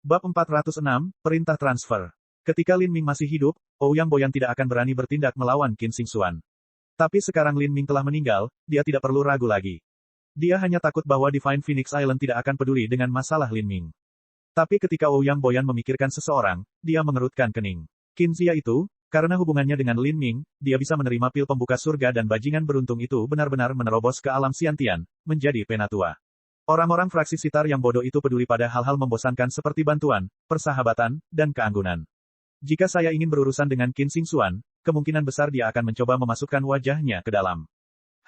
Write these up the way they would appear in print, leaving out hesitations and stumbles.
Bab 406, Perintah Transfer. Ketika Lin Ming masih hidup, Ouyang Boyan tidak akan berani bertindak melawan Qin Xingxuan. Tapi sekarang Lin Ming telah meninggal, dia tidak perlu ragu lagi. Dia hanya takut bahwa Divine Phoenix Island tidak akan peduli dengan masalah Lin Ming. Tapi ketika Ouyang Boyan memikirkan seseorang, dia mengerutkan kening. Qin Xia itu, karena hubungannya dengan Lin Ming, dia bisa menerima pil pembuka surga dan bajingan beruntung itu benar-benar menerobos ke alam Xiantian, menjadi penatua. Orang-orang fraksi sitar yang bodoh itu peduli pada hal-hal membosankan seperti bantuan, persahabatan, dan keanggunan. Jika saya ingin berurusan dengan Qin Xingxuan, kemungkinan besar dia akan mencoba memasukkan wajahnya ke dalam.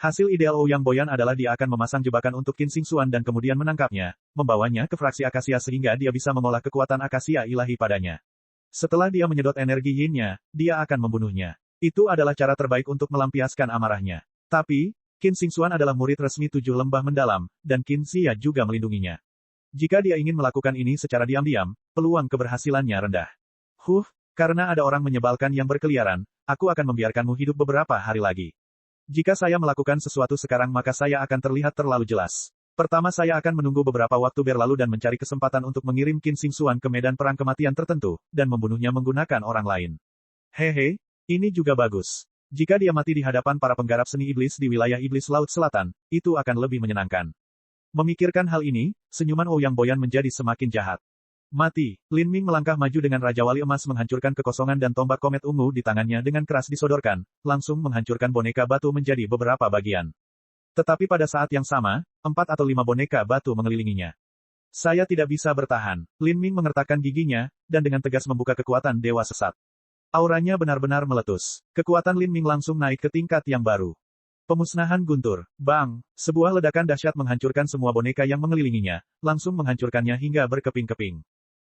Hasil ideal Ouyang Boyan adalah dia akan memasang jebakan untuk Qin Xingxuan dan kemudian menangkapnya, membawanya ke fraksi akasia sehingga dia bisa mengolah kekuatan akasia ilahi padanya. Setelah dia menyedot energi yin-nya, dia akan membunuhnya. Itu adalah cara terbaik untuk melampiaskan amarahnya. Tapi, Qin Xingxuan adalah murid resmi 7 lembah mendalam, dan Qin Xia juga melindunginya. Jika dia ingin melakukan ini secara diam-diam, peluang keberhasilannya rendah. Karena ada orang menyebalkan yang berkeliaran, aku akan membiarkanmu hidup beberapa hari lagi. Jika saya melakukan sesuatu sekarang maka saya akan terlihat terlalu jelas. Pertama saya akan menunggu beberapa waktu berlalu dan mencari kesempatan untuk mengirim Qin Xingxuan ke medan perang kematian tertentu, dan membunuhnya menggunakan orang lain. Hehe, ini juga bagus. Jika dia mati di hadapan para penggarap seni iblis di wilayah iblis Laut Selatan, itu akan lebih menyenangkan. Memikirkan hal ini, senyuman Ouyang Boyan menjadi semakin jahat. Mati, Lin Ming melangkah maju dengan Raja Wali Emas menghancurkan kekosongan dan tombak komet ungu di tangannya dengan keras disodorkan, langsung menghancurkan boneka batu menjadi beberapa bagian. Tetapi pada saat yang sama, 4 atau 5 boneka batu mengelilinginya. Saya tidak bisa bertahan, Lin Ming mengertakkan giginya, dan dengan tegas membuka kekuatan Dewa Sesat. Auranya benar-benar meletus. Kekuatan Lin Ming langsung naik ke tingkat yang baru. Pemusnahan guntur. Bang! Sebuah ledakan dahsyat menghancurkan semua boneka yang mengelilinginya, langsung menghancurkannya hingga berkeping-keping.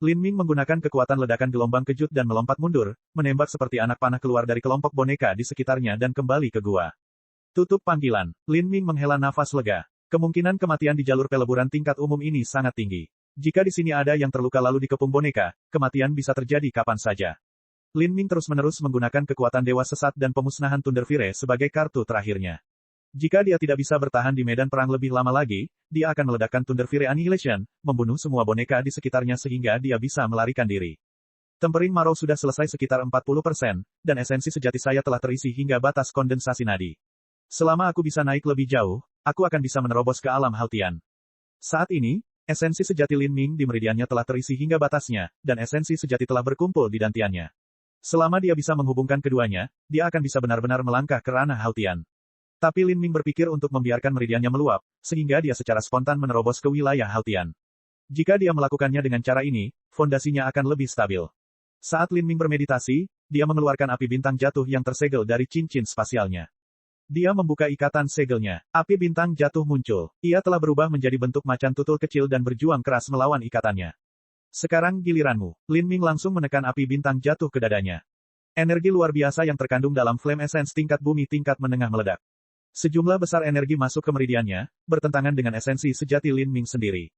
Lin Ming menggunakan kekuatan ledakan gelombang kejut dan melompat mundur, menembak seperti anak panah keluar dari kelompok boneka di sekitarnya dan kembali ke gua. Tutup panggilan. Lin Ming menghela nafas lega. Kemungkinan kematian di jalur peleburan tingkat umum ini sangat tinggi. Jika di sini ada yang terluka lalu dikepung boneka, kematian bisa terjadi kapan saja. Lin Ming terus-menerus menggunakan kekuatan Dewa Sesat dan pemusnahan Thunderfire sebagai kartu terakhirnya. Jika dia tidak bisa bertahan di medan perang lebih lama lagi, dia akan meledakkan Thunderfire Annihilation, membunuh semua boneka di sekitarnya sehingga dia bisa melarikan diri. Tempering Marrow sudah selesai sekitar 40%, dan esensi sejati saya telah terisi hingga batas kondensasi nadi. Selama aku bisa naik lebih jauh, aku akan bisa menerobos ke alam Haltian. Saat ini, esensi sejati Lin Ming di meridiannya telah terisi hingga batasnya, dan esensi sejati telah berkumpul di dantiannya. Selama dia bisa menghubungkan keduanya, dia akan bisa benar-benar melangkah ke ranah Haltian. Tapi Lin Ming berpikir untuk membiarkan meridiannya meluap, sehingga dia secara spontan menerobos ke wilayah Haltian. Jika dia melakukannya dengan cara ini, fondasinya akan lebih stabil. Saat Lin Ming bermeditasi, dia mengeluarkan api bintang jatuh yang tersegel dari cincin spasialnya. Dia membuka ikatan segelnya. Api bintang jatuh muncul. Ia telah berubah menjadi bentuk macan tutul kecil dan berjuang keras melawan ikatannya. Sekarang giliranmu. Lin Ming langsung menekan api bintang jatuh ke dadanya. Energi luar biasa yang terkandung dalam Flame Essence tingkat bumi tingkat menengah meledak. Sejumlah besar energi masuk ke meridiannya, bertentangan dengan esensi sejati Lin Ming sendiri.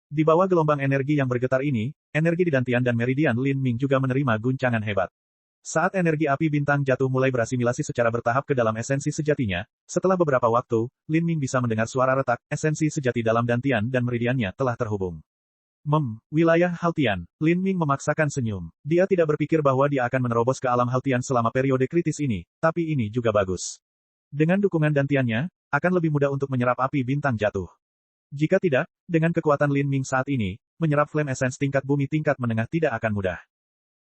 Di bawah gelombang energi yang bergetar ini, energi di dantian dan meridian Lin Ming juga menerima guncangan hebat. Saat energi api bintang jatuh mulai berasimilasi secara bertahap ke dalam esensi sejatinya, setelah beberapa waktu, Lin Ming bisa mendengar suara retak, esensi sejati dalam dantian dan meridiannya telah terhubung. Wilayah Haltian. Lin Ming memaksakan senyum. Dia tidak berpikir bahwa dia akan menerobos ke alam Haltian selama periode kritis ini, tapi ini juga bagus. Dengan dukungan dantiannya, akan lebih mudah untuk menyerap api bintang jatuh. Jika tidak, dengan kekuatan Lin Ming saat ini, menyerap Flame Essence tingkat bumi tingkat menengah tidak akan mudah.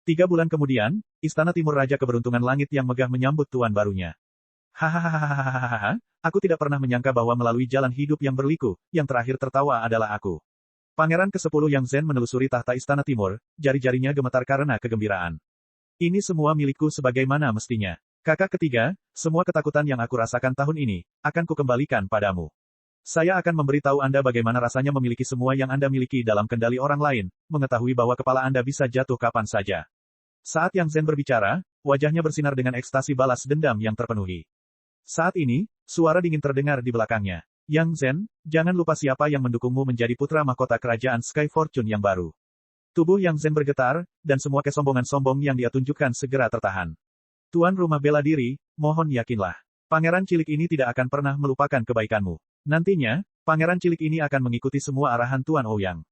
3 bulan kemudian, Istana Timur Raja Keberuntungan Langit yang megah menyambut tuan barunya. Hahaha, aku tidak pernah menyangka bahwa melalui jalan hidup yang berliku, yang terakhir tertawa adalah aku. Pangeran ke-10 Yang Zhen menelusuri tahta Istana Timur, jari-jarinya gemetar karena kegembiraan. Ini semua milikku sebagaimana mestinya. Kakak ketiga, semua ketakutan yang aku rasakan tahun ini, akan kukembalikan padamu. Saya akan memberitahu Anda bagaimana rasanya memiliki semua yang Anda miliki dalam kendali orang lain, mengetahui bahwa kepala Anda bisa jatuh kapan saja. Saat Yang Zhen berbicara, wajahnya bersinar dengan ekstasi balas dendam yang terpenuhi. Saat ini, suara dingin terdengar di belakangnya. Yang Zhen, jangan lupa siapa yang mendukungmu menjadi putra mahkota kerajaan Sky Fortune yang baru. Tubuh Yang Zhen bergetar, dan semua kesombongan sombong yang dia tunjukkan segera tertahan. Tuan rumah bela diri, mohon yakinlah. Pangeran cilik ini tidak akan pernah melupakan kebaikanmu. Nantinya, pangeran cilik ini akan mengikuti semua arahan Tuan Ouyang.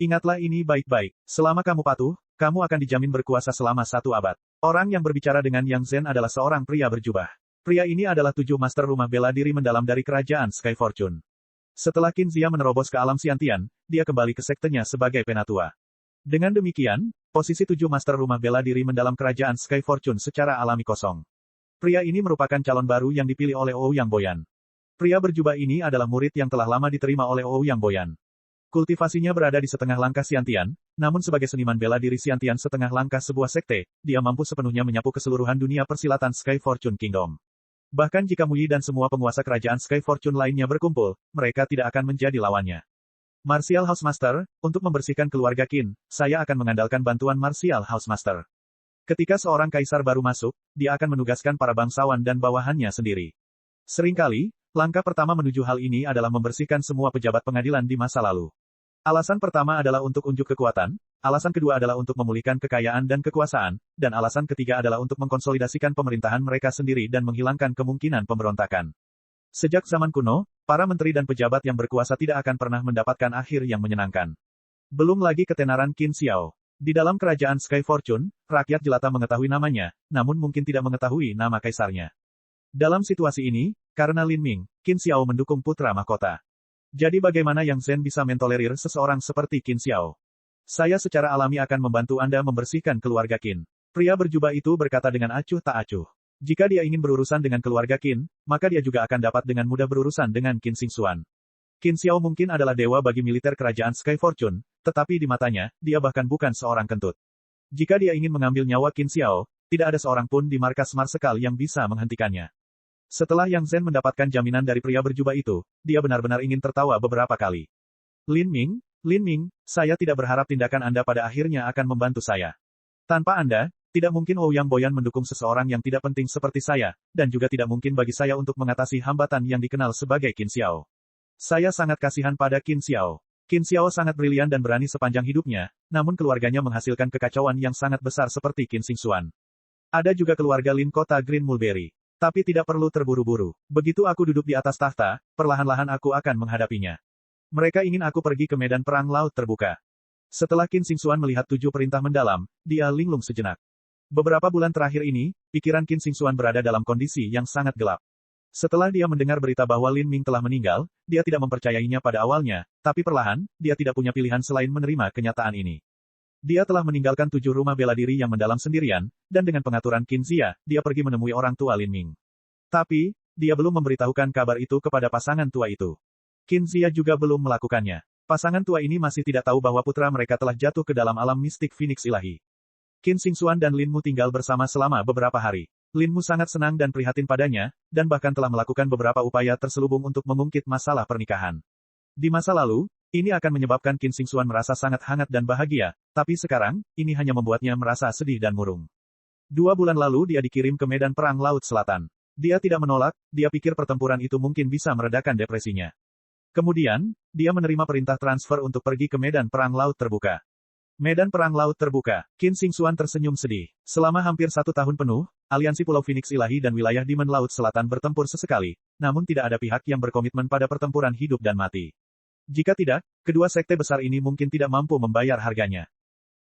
Ingatlah ini baik-baik. Selama kamu patuh, kamu akan dijamin berkuasa selama 1 abad. Orang yang berbicara dengan Yang Zhen adalah seorang pria berjubah. Pria ini adalah 7 master rumah bela diri mendalam dari kerajaan Sky Fortune. Setelah Qin Zia menerobos ke alam Xiantian, dia kembali ke sektenya sebagai penatua. Dengan demikian, posisi 7 master rumah bela diri mendalam kerajaan Sky Fortune secara alami kosong. Pria ini merupakan calon baru yang dipilih oleh Ouyang Boyan. Pria berjubah ini adalah murid yang telah lama diterima oleh Ouyang Boyan. Kultivasinya berada di setengah langkah Xiantian, namun sebagai seniman bela diri Xiantian setengah langkah sebuah sekte, dia mampu sepenuhnya menyapu keseluruhan dunia persilatan Sky Fortune Kingdom. Bahkan jika Mu Yi dan semua penguasa kerajaan Sky Fortune lainnya berkumpul, mereka tidak akan menjadi lawannya. Martial House Master, untuk membersihkan keluarga Qin, saya akan mengandalkan bantuan Martial House Master. Ketika seorang kaisar baru masuk, dia akan menugaskan para bangsawan dan bawahannya sendiri. Seringkali, langkah pertama menuju hal ini adalah membersihkan semua pejabat pengadilan di masa lalu. Alasan pertama adalah untuk unjuk kekuatan, alasan kedua adalah untuk memulihkan kekayaan dan kekuasaan, dan alasan ketiga adalah untuk mengkonsolidasikan pemerintahan mereka sendiri dan menghilangkan kemungkinan pemberontakan. Sejak zaman kuno, para menteri dan pejabat yang berkuasa tidak akan pernah mendapatkan akhir yang menyenangkan. Belum lagi ketenaran Qin Xiao. Di dalam kerajaan Sky Fortune, rakyat jelata mengetahui namanya, namun mungkin tidak mengetahui nama kaisarnya. Dalam situasi ini, karena Lin Ming, Qin Xiao mendukung putra mahkota. Jadi bagaimana Yang Zhen bisa mentolerir seseorang seperti Qin Xiao? Saya secara alami akan membantu Anda membersihkan keluarga Qin. Pria berjubah itu berkata dengan acuh tak acuh. Jika dia ingin berurusan dengan keluarga Qin, maka dia juga akan dapat dengan mudah berurusan dengan Qin Xingxuan. Qin Xiao mungkin adalah dewa bagi militer kerajaan Sky Fortune, tetapi di matanya, dia bahkan bukan seorang kentut. Jika dia ingin mengambil nyawa Qin Xiao, tidak ada seorang pun di markas Marsekal yang bisa menghentikannya. Setelah Yang Zhen mendapatkan jaminan dari pria berjubah itu, dia benar-benar ingin tertawa beberapa kali. Lin Ming, saya tidak berharap tindakan Anda pada akhirnya akan membantu saya. Tanpa Anda, tidak mungkin Ouyang Boyan mendukung seseorang yang tidak penting seperti saya, dan juga tidak mungkin bagi saya untuk mengatasi hambatan yang dikenal sebagai Qin Xiao. Saya sangat kasihan pada Qin Xiao. Qin Xiao sangat brilian dan berani sepanjang hidupnya, namun keluarganya menghasilkan kekacauan yang sangat besar seperti Qin Xingxuan. Ada juga keluarga Lin kota Green Mulberry. Tapi tidak perlu terburu-buru. Begitu aku duduk di atas tahta, perlahan-lahan aku akan menghadapinya. Mereka ingin aku pergi ke medan perang laut terbuka. Setelah Qin Xingxuan melihat 7 perintah mendalam, dia linglung sejenak. Beberapa bulan terakhir ini, pikiran Qin Xingxuan berada dalam kondisi yang sangat gelap. Setelah dia mendengar berita bahwa Lin Ming telah meninggal, dia tidak mempercayainya pada awalnya, tapi perlahan, dia tidak punya pilihan selain menerima kenyataan ini. Dia telah meninggalkan 7 rumah bela diri yang mendalam sendirian, dan dengan pengaturan Qin Zia, dia pergi menemui orang tua Lin Ming. Tapi, dia belum memberitahukan kabar itu kepada pasangan tua itu. Qin Zia juga belum melakukannya. Pasangan tua ini masih tidak tahu bahwa putra mereka telah jatuh ke dalam alam mistik Phoenix ilahi. Qin Xingxuan dan Lin Mu tinggal bersama selama beberapa hari. Lin Mu sangat senang dan prihatin padanya, dan bahkan telah melakukan beberapa upaya terselubung untuk mengungkit masalah pernikahan. Di masa lalu, ini akan menyebabkan Qin Xingxuan merasa sangat hangat dan bahagia, tapi sekarang, ini hanya membuatnya merasa sedih dan murung. 2 bulan lalu dia dikirim ke medan perang Laut Selatan. Dia tidak menolak, dia pikir pertempuran itu mungkin bisa meredakan depresinya. Kemudian, dia menerima perintah transfer untuk pergi ke medan perang Laut Terbuka. Medan perang Laut Terbuka. Qin Xingxuan tersenyum sedih. Selama hampir 1 tahun penuh, aliansi Pulau Phoenix Ilahi dan wilayah Demon Laut Selatan bertempur sesekali, namun tidak ada pihak yang berkomitmen pada pertempuran hidup dan mati. Jika tidak, kedua sekte besar ini mungkin tidak mampu membayar harganya.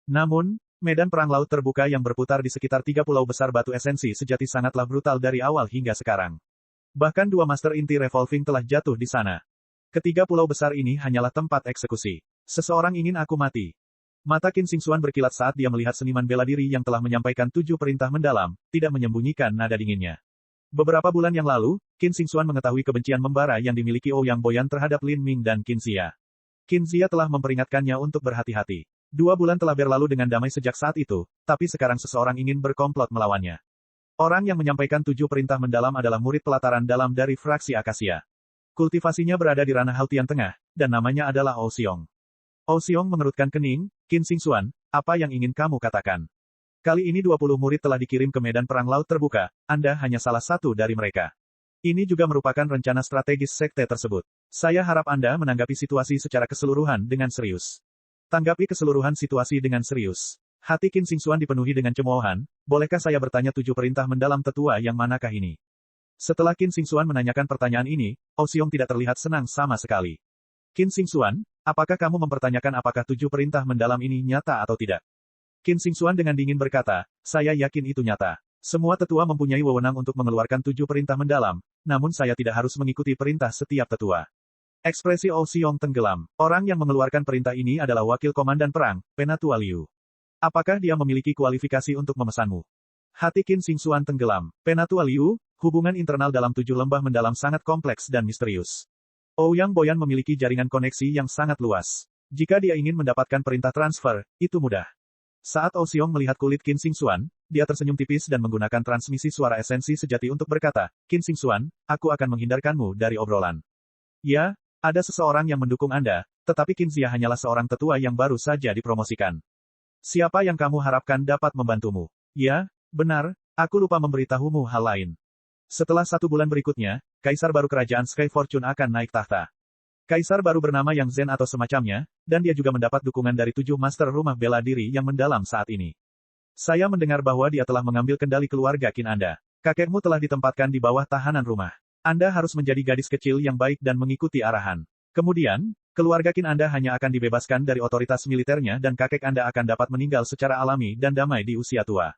Namun, medan perang laut terbuka yang berputar di sekitar 3 pulau besar batu esensi sejati sangatlah brutal dari awal hingga sekarang. Bahkan 2 master inti revolving telah jatuh di sana. Ketiga pulau besar ini hanyalah tempat eksekusi. Seseorang ingin aku mati. Mata Qin Xingxuan berkilat saat dia melihat seniman bela diri yang telah menyampaikan 7 perintah mendalam, tidak menyembunyikan nada dinginnya. Beberapa bulan yang lalu, Qin Xingxuan mengetahui kebencian membara yang dimiliki Ouyang Boyan terhadap Lin Ming dan Qin Zia. Qin Zia telah memperingatkannya untuk berhati-hati. 2 bulan telah berlalu dengan damai sejak saat itu, tapi sekarang seseorang ingin berkomplot melawannya. Orang yang menyampaikan 7 perintah mendalam adalah murid pelataran dalam dari fraksi Akasia. Kultivasinya berada di ranah Hautian Tengah, dan namanya adalah Ou Xiong. Ou Xiong mengerutkan kening, Qin Xingxuan, apa yang ingin kamu katakan? Kali ini 20 murid telah dikirim ke medan perang laut terbuka, Anda hanya salah satu dari mereka. Ini juga merupakan rencana strategis sekte tersebut. Saya harap Anda menanggapi situasi secara keseluruhan dengan serius. Tanggapi keseluruhan situasi dengan serius. Hati Qin Xingxuan dipenuhi dengan cemoohan, bolehkah saya bertanya 7 perintah mendalam tetua yang manakah ini? Setelah Qin Xingxuan menanyakan pertanyaan ini, Ou Xiong tidak terlihat senang sama sekali. Qin Xingxuan, apakah kamu mempertanyakan apakah 7 perintah mendalam ini nyata atau tidak? Qin Xingxuan dengan dingin berkata, saya yakin itu nyata. Semua tetua mempunyai wewenang untuk mengeluarkan 7 perintah mendalam, namun saya tidak harus mengikuti perintah setiap tetua. Ekspresi Ouyang tenggelam. Orang yang mengeluarkan perintah ini adalah wakil komandan perang, Penatua Liu. Apakah dia memiliki kualifikasi untuk memesanmu? Hati Qin Xingxuan tenggelam. Penatua Liu, hubungan internal dalam 7 lembah mendalam sangat kompleks dan misterius. Ouyang Boyan memiliki jaringan koneksi yang sangat luas. Jika dia ingin mendapatkan perintah transfer, itu mudah. Saat Ouyang melihat kulit Qin Xingxuan, dia tersenyum tipis dan menggunakan transmisi suara esensi sejati untuk berkata, Qin Xingxuan, aku akan menghindarkanmu dari obrolan. Ya, ada seseorang yang mendukung Anda, tetapi Qin Zia hanyalah seorang tetua yang baru saja dipromosikan. Siapa yang kamu harapkan dapat membantumu? Ya, benar, aku lupa memberitahumu hal lain. Setelah 1 bulan berikutnya, Kaisar baru kerajaan Sky Fortune akan naik tahta. Kaisar baru bernama Yang Zhen atau semacamnya, dan dia juga mendapat dukungan dari 7 master rumah bela diri yang mendalam saat ini. Saya mendengar bahwa dia telah mengambil kendali keluarga Qin Anda. Kakekmu telah ditempatkan di bawah tahanan rumah. Anda harus menjadi gadis kecil yang baik dan mengikuti arahan. Kemudian, keluarga Qin Anda hanya akan dibebaskan dari otoritas militernya dan kakek Anda akan dapat meninggal secara alami dan damai di usia tua.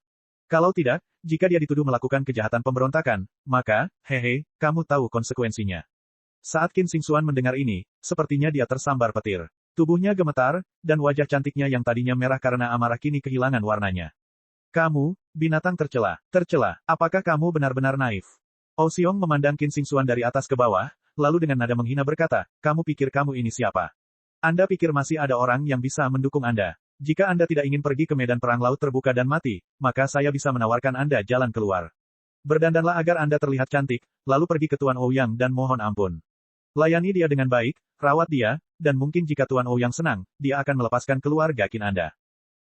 Kalau tidak, jika dia dituduh melakukan kejahatan pemberontakan, maka, hehe, kamu tahu konsekuensinya. Saat Qin Xingxuan mendengar ini, sepertinya dia tersambar petir. Tubuhnya gemetar, dan wajah cantiknya yang tadinya merah karena amarah kini kehilangan warnanya. Kamu, binatang tercela, apakah kamu benar-benar naif? Ouyang memandang Qin Xingxuan dari atas ke bawah, lalu dengan nada menghina berkata, kamu pikir kamu ini siapa? Anda pikir masih ada orang yang bisa mendukung Anda? Jika Anda tidak ingin pergi ke medan perang laut terbuka dan mati, maka saya bisa menawarkan Anda jalan keluar. Berdandanlah agar Anda terlihat cantik, lalu pergi ke Tuan Ouyang dan mohon ampun. Layani dia dengan baik, rawat dia, dan mungkin jika Tuan Ouyang senang, dia akan melepaskan keluarga Qin Anda.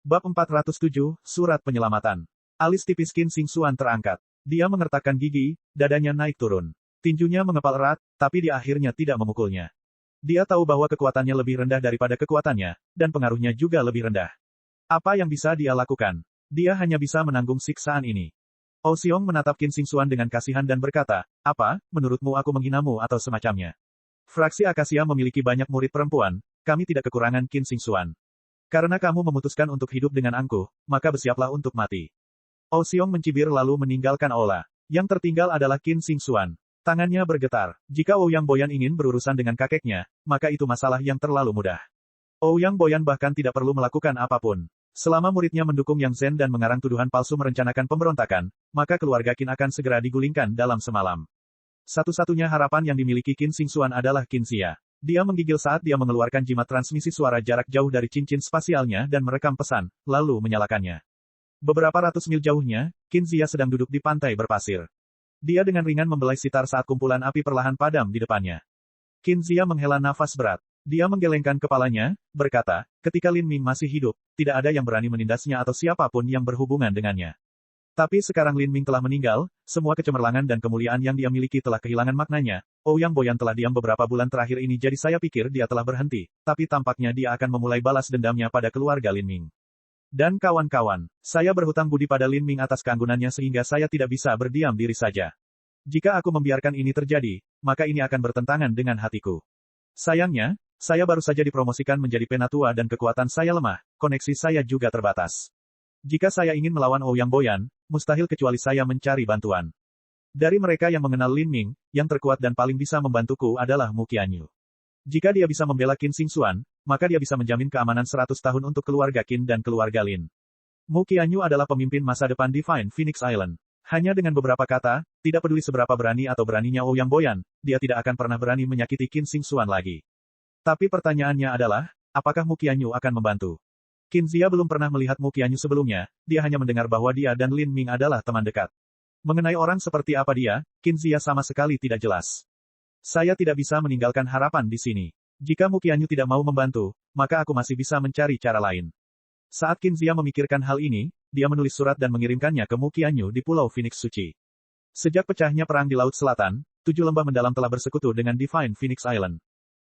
Bab 407, Surat Penyelamatan. Alis tipis Qin Xingxuan terangkat. Dia mengertakkan gigi, dadanya naik turun. Tinjunya mengepal erat, tapi dia akhirnya tidak memukulnya. Dia tahu bahwa kekuatannya lebih rendah daripada kekuatannya, dan pengaruhnya juga lebih rendah. Apa yang bisa dia lakukan? Dia hanya bisa menanggung siksaan ini. Ouyang menatap Qin Xingxuan dengan kasihan dan berkata, apa, menurutmu aku menghinamu atau semacamnya? Fraksi Akasia memiliki banyak murid perempuan, kami tidak kekurangan Qin Xingxuan. Karena kamu memutuskan untuk hidup dengan angkuh, maka bersiaplah untuk mati. Ouyang mencibir lalu meninggalkan aula. Yang tertinggal adalah Qin Xingxuan. Tangannya bergetar. Jika Ouyang Boyan ingin berurusan dengan kakeknya, maka itu masalah yang terlalu mudah. Ouyang Boyan bahkan tidak perlu melakukan apapun. Selama muridnya mendukung Yang Zhen dan mengarang tuduhan palsu merencanakan pemberontakan, maka keluarga Qin akan segera digulingkan dalam semalam. Satu-satunya harapan yang dimiliki Qin Xingxuan adalah Qin Zia. Dia menggigil saat dia mengeluarkan jimat transmisi suara jarak jauh dari cincin spasialnya dan merekam pesan, lalu menyalakannya. Beberapa ratus mil jauhnya, Qin Zia sedang duduk di pantai berpasir. Dia dengan ringan membelai sitar saat kumpulan api perlahan padam di depannya. Qin Zia menghela nafas berat. Dia menggelengkan kepalanya, berkata, ketika Lin Ming masih hidup, tidak ada yang berani menindasnya atau siapapun yang berhubungan dengannya. Tapi sekarang Lin Ming telah meninggal, semua kecemerlangan dan kemuliaan yang dia miliki telah kehilangan maknanya. Ouyang Boyan telah diam beberapa bulan terakhir ini jadi saya pikir dia telah berhenti, tapi tampaknya dia akan memulai balas dendamnya pada keluarga Lin Ming. Dan kawan-kawan, saya berhutang budi pada Lin Ming atas keanggunannya sehingga saya tidak bisa berdiam diri saja. Jika aku membiarkan ini terjadi, maka ini akan bertentangan dengan hatiku. Sayangnya, saya baru saja dipromosikan menjadi penatua dan kekuatan saya lemah, koneksi saya juga terbatas. Jika saya ingin melawan Ouyang Boyan, mustahil kecuali saya mencari bantuan. Dari mereka yang mengenal Lin Ming, yang terkuat dan paling bisa membantuku adalah Mu Qianyu. Jika dia bisa membela Qin Xingxuan, maka dia bisa menjamin keamanan 100 tahun untuk keluarga Qin dan keluarga Lin. Mu Qianyu adalah pemimpin masa depan Divine Phoenix Island. Hanya dengan beberapa kata, tidak peduli seberapa berani atau beraninya Ouyang Boyan, dia tidak akan pernah berani menyakiti Qin Xingxuan lagi. Tapi pertanyaannya adalah, apakah Mu Qianyu akan membantu? Qin Zia belum pernah melihat Mu Qianyu sebelumnya, dia hanya mendengar bahwa dia dan Lin Ming adalah teman dekat. Mengenai orang seperti apa dia, Qin Zia sama sekali tidak jelas. Saya tidak bisa meninggalkan harapan di sini. Jika Mu Qianyu tidak mau membantu, maka aku masih bisa mencari cara lain. Saat Qin Zia memikirkan hal ini, dia menulis surat dan mengirimkannya ke Mu Qianyu di Pulau Phoenix Suci. Sejak pecahnya perang di Laut Selatan, 7 lembah mendalam telah bersekutu dengan Divine Phoenix Island.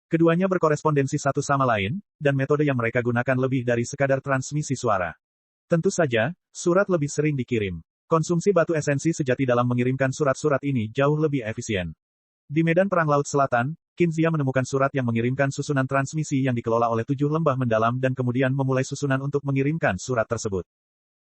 Keduanya berkorespondensi satu sama lain, dan metode yang mereka gunakan lebih dari sekadar transmisi suara. Tentu saja, surat lebih sering dikirim. Konsumsi batu esensi sejati dalam mengirimkan surat-surat ini jauh lebih efisien. Di medan perang Laut Selatan, Qin Zia menemukan surat yang mengirimkan susunan transmisi yang dikelola oleh 7 lembah mendalam dan kemudian memulai susunan untuk mengirimkan surat tersebut.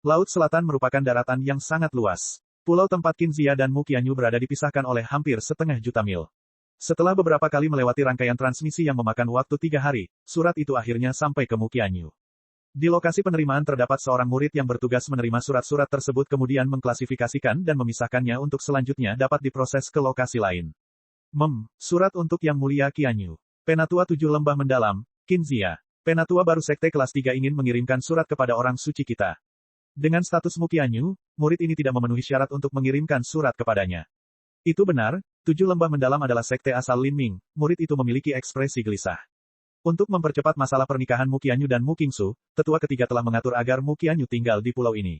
Laut Selatan merupakan daratan yang sangat luas. Pulau tempat Qin Zia dan Mu Qianyu berada dipisahkan oleh hampir setengah juta mil. Setelah beberapa kali melewati rangkaian transmisi yang memakan waktu 3 hari, surat itu akhirnya sampai ke Mu Qianyu. Di lokasi penerimaan terdapat seorang murid yang bertugas menerima surat-surat tersebut kemudian mengklasifikasikan dan memisahkannya untuk selanjutnya dapat diproses ke lokasi lain. Surat untuk Yang Mulia Qianyu. Penatua 7 Lembah Mendalam, Qin Zia. Penatua baru Sekte kelas 3 ingin mengirimkan surat kepada orang suci kita. Dengan status Mu Qianyu, murid ini tidak memenuhi syarat untuk mengirimkan surat kepadanya. Itu benar, 7 lembah mendalam adalah sekte asal Lin Ming, murid itu memiliki ekspresi gelisah. Untuk mempercepat masalah pernikahan Mu Qianyu dan Mu Qingsu, tetua ketiga telah mengatur agar Mu Qianyu tinggal di pulau ini.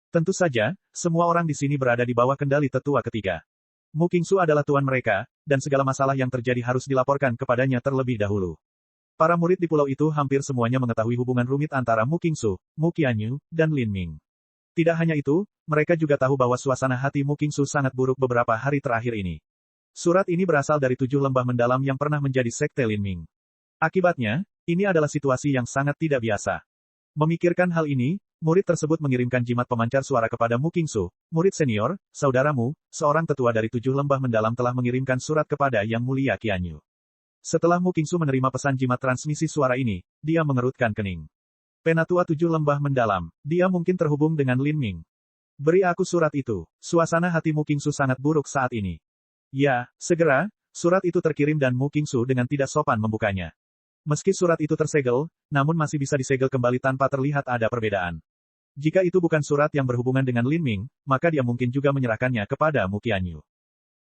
Tentu saja, semua orang di sini berada di bawah kendali tetua ketiga. Mu Qingsu adalah tuan mereka, dan segala masalah yang terjadi harus dilaporkan kepadanya terlebih dahulu. Para murid di pulau itu hampir semuanya mengetahui hubungan rumit antara Mu Qingsu, Mu Qianyu, dan Lin Ming. Tidak hanya itu, mereka juga tahu bahwa suasana hati Mu Qingsu sangat buruk beberapa hari terakhir ini. Surat ini berasal dari 7 lembah mendalam yang pernah menjadi sekte Lin Ming. Akibatnya, ini adalah situasi yang sangat tidak biasa. Memikirkan hal ini, murid tersebut mengirimkan jimat pemancar suara kepada Mu Qingsu, murid senior, saudaramu, seorang tetua dari 7 lembah mendalam telah mengirimkan surat kepada Yang Mulia Qianyu. Setelah Mu Qingsu menerima pesan jimat transmisi suara ini, dia mengerutkan kening. Penatua 7 lembah mendalam, dia mungkin terhubung dengan Lin Ming. Beri aku surat itu. Suasana hati Mu Qingsu sangat buruk saat ini. Ya, segera, surat itu terkirim dan Mu Qingsu dengan tidak sopan membukanya. Meski surat itu tersegel, namun masih bisa disegel kembali tanpa terlihat ada perbedaan. Jika itu bukan surat yang berhubungan dengan Lin Ming, maka dia mungkin juga menyerahkannya kepada Mu Qianyu.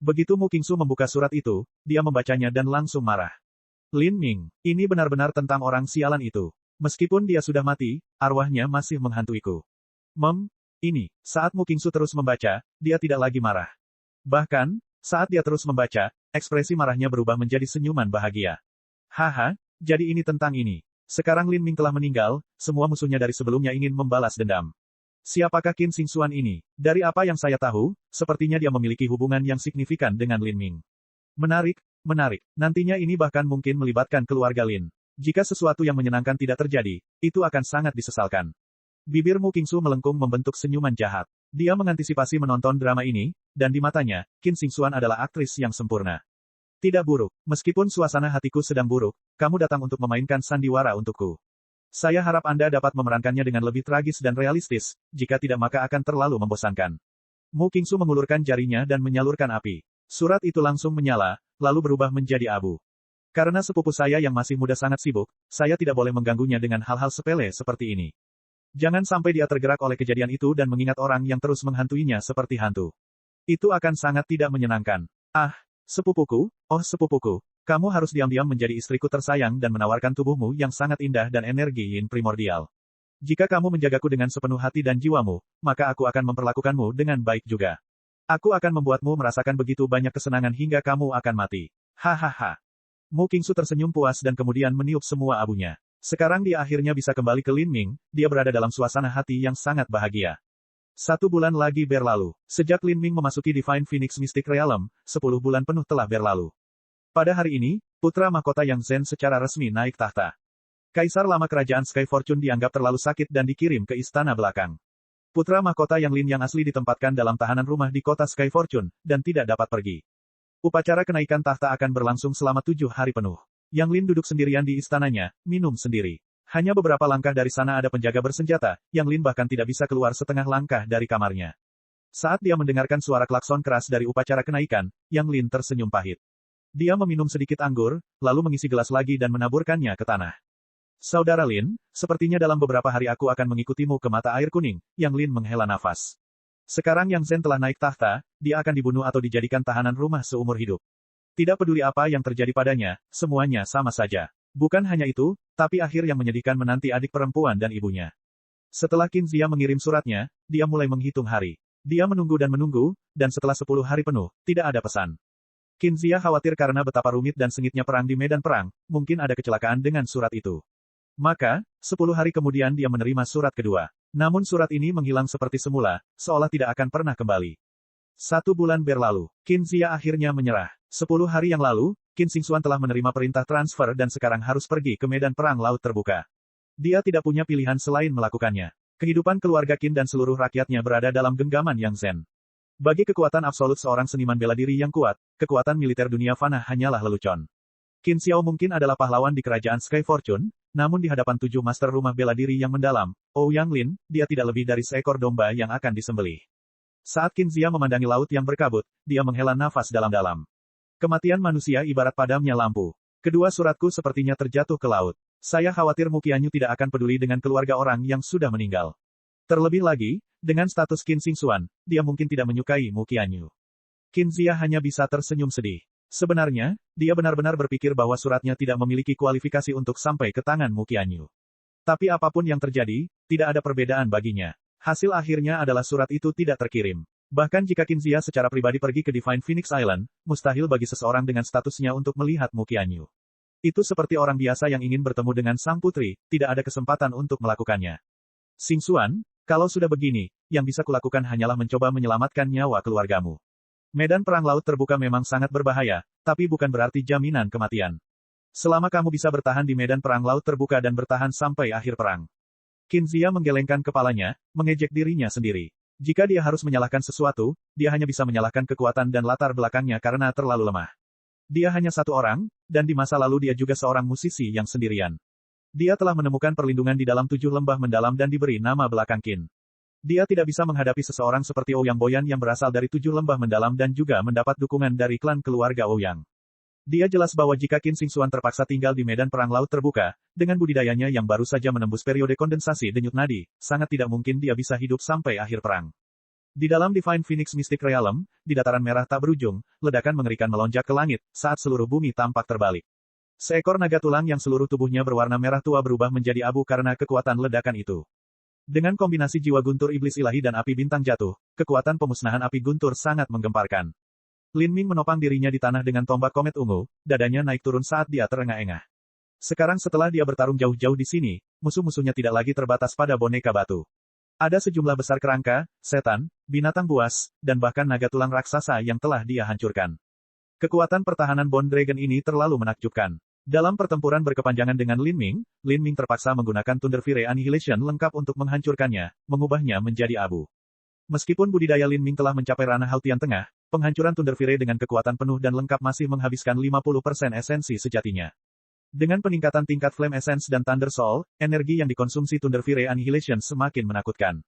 Begitu Mu Qingsu membuka surat itu, dia membacanya dan langsung marah. Lin Ming, ini benar-benar tentang orang sialan itu. Meskipun dia sudah mati, arwahnya masih menghantuiku. Ini, saat Mu Qingsu terus membaca, dia tidak lagi marah. Bahkan, saat dia terus membaca, ekspresi marahnya berubah menjadi senyuman bahagia. Haha, jadi ini tentang ini. Sekarang Lin Ming telah meninggal, semua musuhnya dari sebelumnya ingin membalas dendam. Siapakah Qin Xingxuan ini? Dari apa yang saya tahu, sepertinya dia memiliki hubungan yang signifikan dengan Lin Ming. Menarik. Nantinya ini bahkan mungkin melibatkan keluarga Lin. Jika sesuatu yang menyenangkan tidak terjadi, itu akan sangat disesalkan. Bibir Mu Qingsu melengkung membentuk senyuman jahat. Dia mengantisipasi menonton drama ini, dan di matanya, Qin Xingxuan adalah aktris yang sempurna. Tidak buruk, meskipun suasana hatiku sedang buruk, kamu datang untuk memainkan sandiwara untukku. Saya harap Anda dapat memerankannya dengan lebih tragis dan realistis, jika tidak maka akan terlalu membosankan. Mu Qingsu mengulurkan jarinya dan menyalurkan api. Surat itu langsung menyala, lalu berubah menjadi abu. Karena sepupu saya yang masih muda sangat sibuk, saya tidak boleh mengganggunya dengan hal-hal sepele seperti ini. Jangan sampai dia tergerak oleh kejadian itu dan mengingat orang yang terus menghantuinya seperti hantu. Itu akan sangat tidak menyenangkan. Sepupuku, kamu harus diam-diam menjadi istriku tersayang dan menawarkan tubuhmu yang sangat indah dan energi yin primordial. Jika kamu menjagaku dengan sepenuh hati dan jiwamu, maka aku akan memperlakukanmu dengan baik juga. Aku akan membuatmu merasakan begitu banyak kesenangan hingga kamu akan mati. Hahaha. Mu Qingsu tersenyum puas dan kemudian meniup semua abunya. Sekarang dia akhirnya bisa kembali ke Lin Ming, dia berada dalam suasana hati yang sangat bahagia. 1 bulan lagi berlalu. Sejak Lin Ming memasuki Divine Phoenix Mystic Realm, 10 bulan penuh telah berlalu. Pada hari ini, putra mahkota Yang Zhen secara resmi naik tahta. Kaisar lama kerajaan Sky Fortune dianggap terlalu sakit dan dikirim ke istana belakang. Putra mahkota Yang Lin yang asli ditempatkan dalam tahanan rumah di kota Sky Fortune, dan tidak dapat pergi. Upacara kenaikan tahta akan berlangsung selama 7 hari penuh. Yang Lin duduk sendirian di istananya, minum sendiri. Hanya beberapa langkah dari sana ada penjaga bersenjata, Yang Lin bahkan tidak bisa keluar setengah langkah dari kamarnya. Saat dia mendengarkan suara klakson keras dari upacara kenaikan, Yang Lin tersenyum pahit. Dia meminum sedikit anggur, lalu mengisi gelas lagi dan menaburkannya ke tanah. Saudara Lin, sepertinya dalam beberapa hari aku akan mengikutimu ke mata air kuning, Yang Lin menghela nafas. Sekarang Yang Zhen telah naik tahta, dia akan dibunuh atau dijadikan tahanan rumah seumur hidup. Tidak peduli apa yang terjadi padanya, semuanya sama saja. Bukan hanya itu, tapi akhir yang menyedihkan menanti adik perempuan dan ibunya. Setelah Qin Zia mengirim suratnya, dia mulai menghitung hari. Dia menunggu, dan setelah 10 hari penuh, tidak ada pesan. Qin Zia khawatir karena betapa rumit dan sengitnya perang di medan perang, mungkin ada kecelakaan dengan surat itu. Maka, 10 hari kemudian dia menerima surat kedua. Namun surat ini menghilang seperti semula, seolah tidak akan pernah kembali. 1 bulan berlalu. Qin Zia akhirnya menyerah. 10 hari yang lalu, Qin Xingxuan telah menerima perintah transfer dan sekarang harus pergi ke medan perang laut terbuka. Dia tidak punya pilihan selain melakukannya. Kehidupan keluarga Qin dan seluruh rakyatnya berada dalam genggaman yang zen. Bagi kekuatan absolut seorang seniman bela diri yang kuat, kekuatan militer dunia fana hanyalah lelucon. Qin Xiao mungkin adalah pahlawan di kerajaan Sky Fortune, namun di hadapan 7 master rumah bela diri yang mendalam, Ouyang Lin, dia tidak lebih dari seekor domba yang akan disembelih. Saat Qin Xia memandangi laut yang berkabut, dia menghela nafas dalam-dalam. Kematian manusia ibarat padamnya lampu. Kedua suratku sepertinya terjatuh ke laut. Saya khawatir Mu Qianyu tidak akan peduli dengan keluarga orang yang sudah meninggal. Terlebih lagi, dengan status Qin Xingxuan, dia mungkin tidak menyukai Mu Qianyu. Qin Xia hanya bisa tersenyum sedih. Sebenarnya, dia benar-benar berpikir bahwa suratnya tidak memiliki kualifikasi untuk sampai ke tangan Mu Qianyu. Tapi apapun yang terjadi, tidak ada perbedaan baginya. Hasil akhirnya adalah surat itu tidak terkirim. Bahkan jika Qin Xia secara pribadi pergi ke Divine Phoenix Island, mustahil bagi seseorang dengan statusnya untuk melihat Mu Qianyu. Itu seperti orang biasa yang ingin bertemu dengan sang putri, tidak ada kesempatan untuk melakukannya. Xingxuan, kalau sudah begini, yang bisa kulakukan hanyalah mencoba menyelamatkan nyawa keluargamu. Medan perang laut terbuka memang sangat berbahaya, tapi bukan berarti jaminan kematian. Selama kamu bisa bertahan di medan perang laut terbuka dan bertahan sampai akhir perang. Qin Xia menggelengkan kepalanya, mengejek dirinya sendiri. Jika dia harus menyalahkan sesuatu, dia hanya bisa menyalahkan kekuatan dan latar belakangnya karena terlalu lemah. Dia hanya satu orang, dan di masa lalu dia juga seorang musisi yang sendirian. Dia telah menemukan perlindungan di dalam 7 lembah mendalam dan diberi nama belakang Qin. Dia tidak bisa menghadapi seseorang seperti Ouyang Boyan yang berasal dari 7 lembah mendalam dan juga mendapat dukungan dari klan keluarga Ouyang. Dia jelas bahwa jika Qin Xingxuan terpaksa tinggal di medan perang laut terbuka, dengan budidayanya yang baru saja menembus periode kondensasi denyut nadi, sangat tidak mungkin dia bisa hidup sampai akhir perang. Di dalam Divine Phoenix Mystic Realm, di dataran merah tak berujung, ledakan mengerikan melonjak ke langit, saat seluruh bumi tampak terbalik. Seekor naga tulang yang seluruh tubuhnya berwarna merah tua berubah menjadi abu karena kekuatan ledakan itu. Dengan kombinasi jiwa guntur iblis ilahi dan api bintang jatuh, kekuatan pemusnahan api guntur sangat menggemparkan. Lin Ming menopang dirinya di tanah dengan tombak komet ungu, dadanya naik turun saat dia terengah-engah. Sekarang setelah dia bertarung jauh-jauh di sini, musuh-musuhnya tidak lagi terbatas pada boneka batu. Ada sejumlah besar kerangka, setan, binatang buas, dan bahkan naga tulang raksasa yang telah dia hancurkan. Kekuatan pertahanan Bone Dragon ini terlalu menakjubkan. Dalam pertempuran berkepanjangan dengan Lin Ming terpaksa menggunakan Thunder Fury Annihilation lengkap untuk menghancurkannya, mengubahnya menjadi abu. Meskipun budidaya Lin Ming telah mencapai ranah Hautian Tengah, penghancuran Thunder Fury dengan kekuatan penuh dan lengkap masih menghabiskan 50% esensi sejatinya. Dengan peningkatan tingkat Flame Essence dan Thunder Soul, energi yang dikonsumsi Thunder Fury Annihilation semakin menakutkan.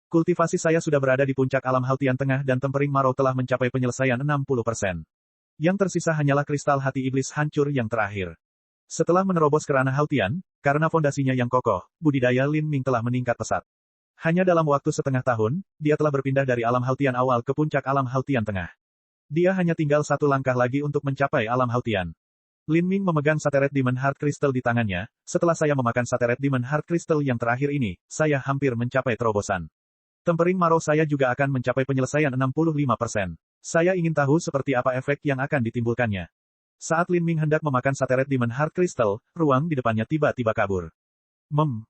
Kultivasi saya sudah berada di puncak alam Hautian Tengah dan Tempering Marrow telah mencapai penyelesaian 60%. Yang tersisa hanyalah kristal hati iblis hancur yang terakhir. Setelah menerobos ke ranah Hautian, karena fondasinya yang kokoh, budidaya Lin Ming telah meningkat pesat. Hanya dalam waktu setengah tahun, dia telah berpindah dari alam Hautian awal ke puncak alam Hautian Tengah. Dia hanya tinggal satu langkah lagi untuk mencapai alam Hautian. Lin Ming memegang Sateret Demon Heart Crystal di tangannya, setelah saya memakan Sateret Demon Heart Crystal yang terakhir ini, saya hampir mencapai terobosan. Tempering Marrow saya juga akan mencapai penyelesaian 65%. Saya ingin tahu seperti apa efek yang akan ditimbulkannya. Saat Lin Ming hendak memakan Sateret Demon Heart Crystal, ruang di depannya tiba-tiba kabur.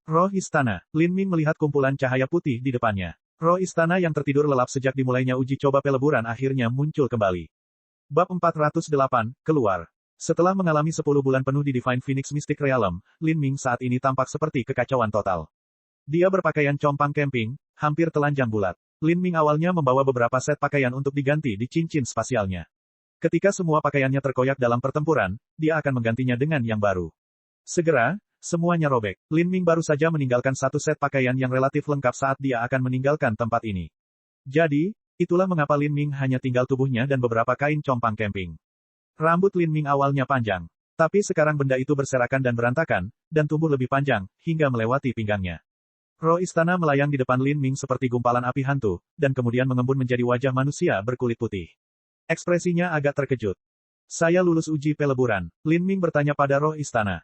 Roh istana. Lin Ming melihat kumpulan cahaya putih di depannya. Roh istana yang tertidur lelap sejak dimulainya uji coba peleburan akhirnya muncul kembali. Bab 408, keluar. Setelah mengalami 10 bulan penuh di Divine Phoenix Mystic Realm, Lin Ming saat ini tampak seperti kekacauan total. Dia berpakaian compang camping, hampir telanjang bulat. Lin Ming awalnya membawa beberapa set pakaian untuk diganti di cincin spasialnya. Ketika semua pakaiannya terkoyak dalam pertempuran, dia akan menggantinya dengan yang baru. Segera, semuanya robek. Lin Ming baru saja meninggalkan satu set pakaian yang relatif lengkap saat dia akan meninggalkan tempat ini. Jadi, itulah mengapa Lin Ming hanya tinggal tubuhnya dan beberapa kain compang camping. Rambut Lin Ming awalnya panjang. Tapi sekarang benda itu berserakan dan berantakan, dan tumbuh lebih panjang, hingga melewati pinggangnya. Roh istana melayang di depan Lin Ming seperti gumpalan api hantu, dan kemudian mengembun menjadi wajah manusia berkulit putih. Ekspresinya agak terkejut. Saya lulus uji peleburan. Lin Ming bertanya pada roh istana.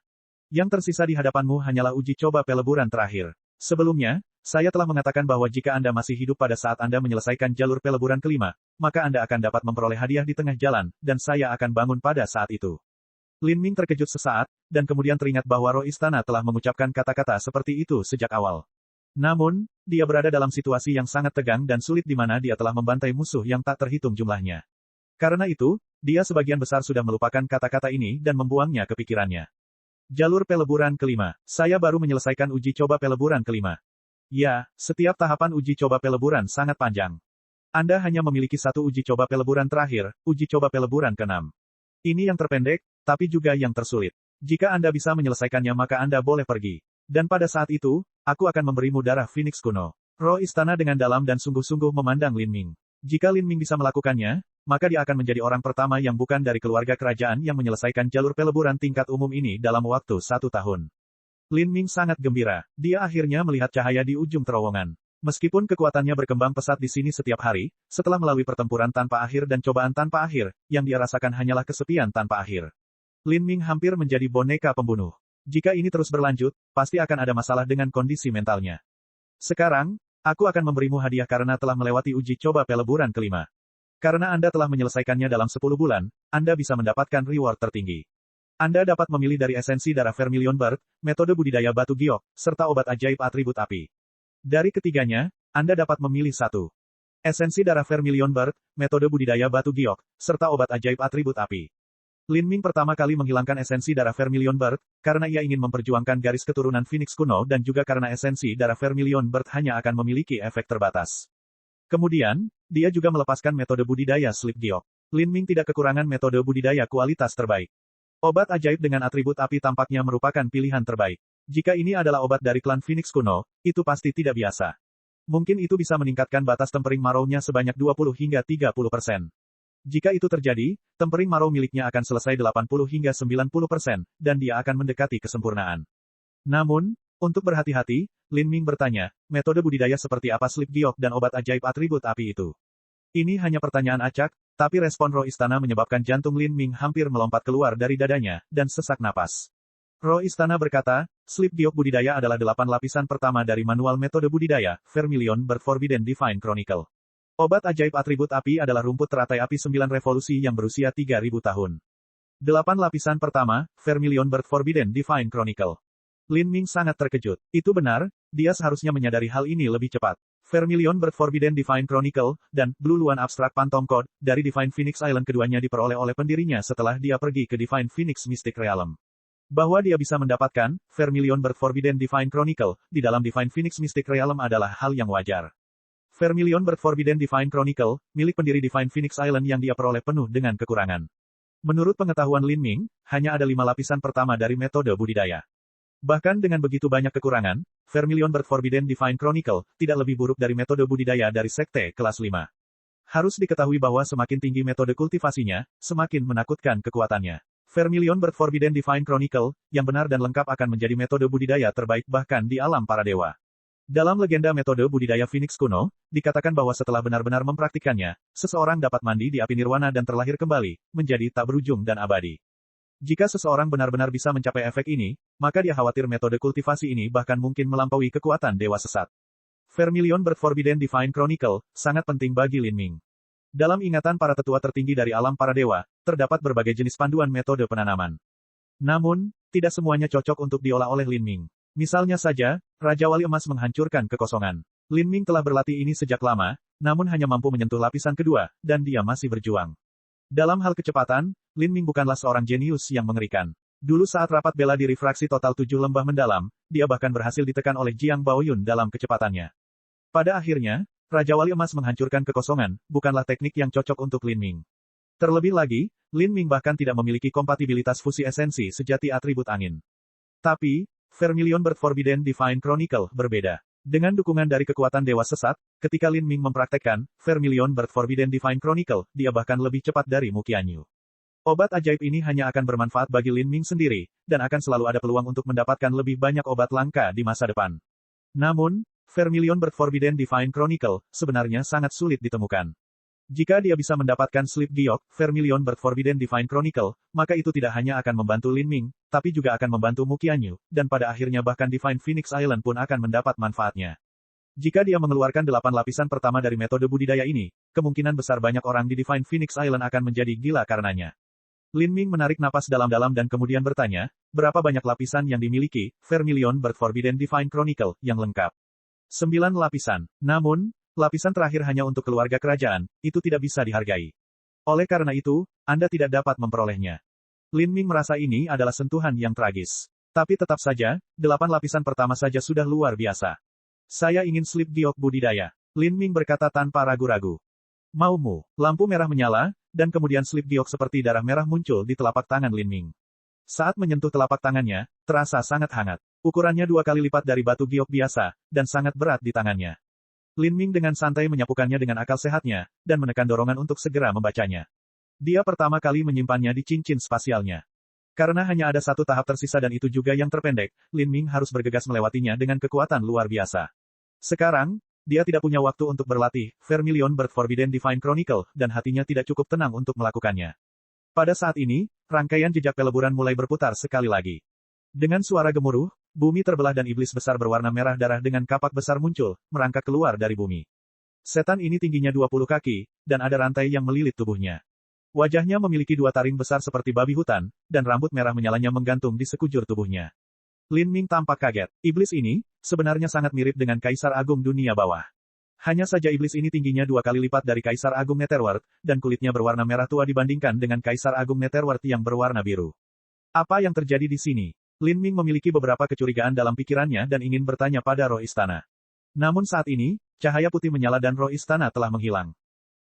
Yang tersisa di hadapanmu hanyalah uji coba peleburan terakhir. Sebelumnya, saya telah mengatakan bahwa jika Anda masih hidup pada saat Anda menyelesaikan jalur peleburan kelima, maka Anda akan dapat memperoleh hadiah di tengah jalan, dan saya akan bangun pada saat itu. Lin Ming terkejut sesaat, dan kemudian teringat bahwa roh istana telah mengucapkan kata-kata seperti itu sejak awal. Namun, dia berada dalam situasi yang sangat tegang dan sulit di mana dia telah membantai musuh yang tak terhitung jumlahnya. Karena itu, dia sebagian besar sudah melupakan kata-kata ini dan membuangnya ke pikirannya. Jalur peleburan kelima. Saya baru menyelesaikan uji coba peleburan kelima. Ya, setiap tahapan uji coba peleburan sangat panjang. Anda hanya memiliki satu uji coba peleburan terakhir, uji coba peleburan ke-6. Ini yang terpendek, tapi juga yang tersulit. Jika Anda bisa menyelesaikannya maka Anda boleh pergi. Dan pada saat itu, aku akan memberimu darah Phoenix kuno. Roh istana dengan dalam dan sungguh-sungguh memandang Lin Ming. Jika Lin Ming bisa melakukannya, maka dia akan menjadi orang pertama yang bukan dari keluarga kerajaan yang menyelesaikan jalur peleburan tingkat umum ini dalam waktu 1 tahun. Lin Ming sangat gembira. Dia akhirnya melihat cahaya di ujung terowongan. Meskipun kekuatannya berkembang pesat di sini setiap hari, setelah melalui pertempuran tanpa akhir dan cobaan tanpa akhir, yang dia rasakan hanyalah kesepian tanpa akhir. Lin Ming hampir menjadi boneka pembunuh. Jika ini terus berlanjut, pasti akan ada masalah dengan kondisi mentalnya. Sekarang, aku akan memberimu hadiah karena telah melewati uji coba peleburan kelima. Karena Anda telah menyelesaikannya dalam 10 bulan, Anda bisa mendapatkan reward tertinggi. Anda dapat memilih dari esensi darah Vermilion Bird, metode budidaya batu giok, serta obat ajaib atribut api. Dari ketiganya, Anda dapat memilih satu. Esensi darah Vermilion Bird, metode budidaya batu giok, serta obat ajaib atribut api. Lin Ming pertama kali menghilangkan esensi darah Vermilion Bird, karena ia ingin memperjuangkan garis keturunan Phoenix kuno dan juga karena esensi darah Vermilion Bird hanya akan memiliki efek terbatas. Kemudian, dia juga melepaskan metode budidaya Sleep Giok. Lin Ming tidak kekurangan metode budidaya kualitas terbaik. Obat ajaib dengan atribut api tampaknya merupakan pilihan terbaik. Jika ini adalah obat dari klan Phoenix kuno, itu pasti tidak biasa. Mungkin itu bisa meningkatkan batas tempering marau-nya sebanyak 20 hingga 30%. Jika itu terjadi, tempering marau miliknya akan selesai 80 hingga 90%, dan dia akan mendekati kesempurnaan. Namun, untuk berhati-hati, Lin Ming bertanya, metode budidaya seperti apa Sleep Giok dan obat ajaib atribut api itu? Ini hanya pertanyaan acak, tapi respon roh istana menyebabkan jantung Lin Ming hampir melompat keluar dari dadanya, dan sesak napas. Roh istana berkata, Sleep Giok budidaya adalah 8 lapisan pertama dari manual metode budidaya, Vermilion Bird Forbidden Divine Chronicle. Obat ajaib atribut api adalah rumput teratai api 9 revolusi yang berusia 3000 tahun. 8 lapisan pertama, Vermilion Bird Forbidden Divine Chronicle. Lin Ming sangat terkejut. Itu benar, dia seharusnya menyadari hal ini lebih cepat. Vermilion Bird Forbidden Divine Chronicle, dan Blue Luan Abstract Phantom Code, dari Divine Phoenix Island keduanya diperoleh oleh pendirinya setelah dia pergi ke Divine Phoenix Mystic Realm. Bahwa dia bisa mendapatkan Vermilion Bird Forbidden Divine Chronicle di dalam Divine Phoenix Mystic Realm adalah hal yang wajar. Vermilion Bird Forbidden Divine Chronicle, milik pendiri Divine Phoenix Island yang dia peroleh penuh dengan kekurangan. Menurut pengetahuan Lin Ming, hanya ada 5 lapisan pertama dari metode budidaya. Bahkan dengan begitu banyak kekurangan, Vermilion Bird Forbidden Divine Chronicle tidak lebih buruk dari metode budidaya dari sekte kelas 5. Harus diketahui bahwa semakin tinggi metode kultivasinya, semakin menakutkan kekuatannya. Vermilion Bird Forbidden Divine Chronicle, yang benar dan lengkap akan menjadi metode budidaya terbaik bahkan di alam para dewa. Dalam legenda metode budidaya Phoenix kuno, dikatakan bahwa setelah benar-benar mempraktikkannya, seseorang dapat mandi di api nirwana dan terlahir kembali, menjadi tak berujung dan abadi. Jika seseorang benar-benar bisa mencapai efek ini, maka dia khawatir metode kultivasi ini bahkan mungkin melampaui kekuatan dewa sesat. Vermilion Bird Forbidden Divine Chronicle, sangat penting bagi Lin Ming. Dalam ingatan para tetua tertinggi dari alam para dewa, terdapat berbagai jenis panduan metode penanaman. Namun, tidak semuanya cocok untuk diolah oleh Lin Ming. Misalnya saja, Raja Wali Emas menghancurkan kekosongan. Lin Ming telah berlatih ini sejak lama, namun hanya mampu menyentuh lapisan kedua, dan dia masih berjuang. Dalam hal kecepatan, Lin Ming bukanlah seorang jenius yang mengerikan. Dulu saat rapat bela diri fraksi total 7 lembah mendalam, dia bahkan berhasil ditekan oleh Jiang Baoyun dalam kecepatannya. Pada akhirnya, Raja Wali Emas menghancurkan kekosongan, bukanlah teknik yang cocok untuk Lin Ming. Terlebih lagi, Lin Ming bahkan tidak memiliki kompatibilitas fusi esensi sejati atribut angin. Tapi, Vermilion Bird Forbidden Divine Chronicle berbeda. Dengan dukungan dari kekuatan dewa sesat, ketika Lin Ming mempraktekkan Vermilion Bird Forbidden Divine Chronicle, dia bahkan lebih cepat dari Mu Qianyu. Obat ajaib ini hanya akan bermanfaat bagi Lin Ming sendiri, dan akan selalu ada peluang untuk mendapatkan lebih banyak obat langka di masa depan. Namun, Vermilion Bird Forbidden Divine Chronicle sebenarnya sangat sulit ditemukan. Jika dia bisa mendapatkan Sleep Giok, Vermilion Bird Forbidden Divine Chronicle, maka itu tidak hanya akan membantu Lin Ming, tapi juga akan membantu Mu Qianyu, dan pada akhirnya bahkan Divine Phoenix Island pun akan mendapat manfaatnya. Jika dia mengeluarkan 8 lapisan pertama dari metode budidaya ini, kemungkinan besar banyak orang di Divine Phoenix Island akan menjadi gila karenanya. Lin Ming menarik napas dalam-dalam dan kemudian bertanya, berapa banyak lapisan yang dimiliki Vermilion Bird Forbidden Divine Chronicle yang lengkap? 9 lapisan. Namun, lapisan terakhir hanya untuk keluarga kerajaan, itu tidak bisa dihargai. Oleh karena itu, Anda tidak dapat memperolehnya. Lin Ming merasa ini adalah sentuhan yang tragis. Tapi tetap saja, 8 lapisan pertama saja sudah luar biasa. Saya ingin slip giok budidaya. Lin Ming berkata tanpa ragu-ragu. Maumu. Lampu merah menyala, dan kemudian slip giok seperti darah merah muncul di telapak tangan Lin Ming. Saat menyentuh telapak tangannya, terasa sangat hangat. Ukurannya 2 kali lipat dari batu giok biasa, dan sangat berat di tangannya. Lin Ming dengan santai menyapukannya dengan akal sehatnya, dan menekan dorongan untuk segera membacanya. Dia pertama kali menyimpannya di cincin spasialnya. Karena hanya ada satu tahap tersisa dan itu juga yang terpendek, Lin Ming harus bergegas melewatinya dengan kekuatan luar biasa. Sekarang, dia tidak punya waktu untuk berlatih, Vermilion Bird Forbidden Divine Chronicle, dan hatinya tidak cukup tenang untuk melakukannya. Pada saat ini, rangkaian jejak peleburan mulai berputar sekali lagi. Dengan suara gemuruh, bumi terbelah dan iblis besar berwarna merah darah dengan kapak besar muncul, merangkak keluar dari bumi. Setan ini tingginya 20 kaki, dan ada rantai yang melilit tubuhnya. Wajahnya memiliki 2 taring besar seperti babi hutan, dan rambut merah menyalanya menggantung di sekujur tubuhnya. Lin Ming tampak kaget. Iblis ini, sebenarnya sangat mirip dengan Kaisar Agung Dunia Bawah. Hanya saja iblis ini tingginya 2 kali lipat dari Kaisar Agung Netherworld, dan kulitnya berwarna merah tua dibandingkan dengan Kaisar Agung Netherworld yang berwarna biru. Apa yang terjadi di sini? Lin Ming memiliki beberapa kecurigaan dalam pikirannya dan ingin bertanya pada roh istana. Namun saat ini, cahaya putih menyala dan roh istana telah menghilang.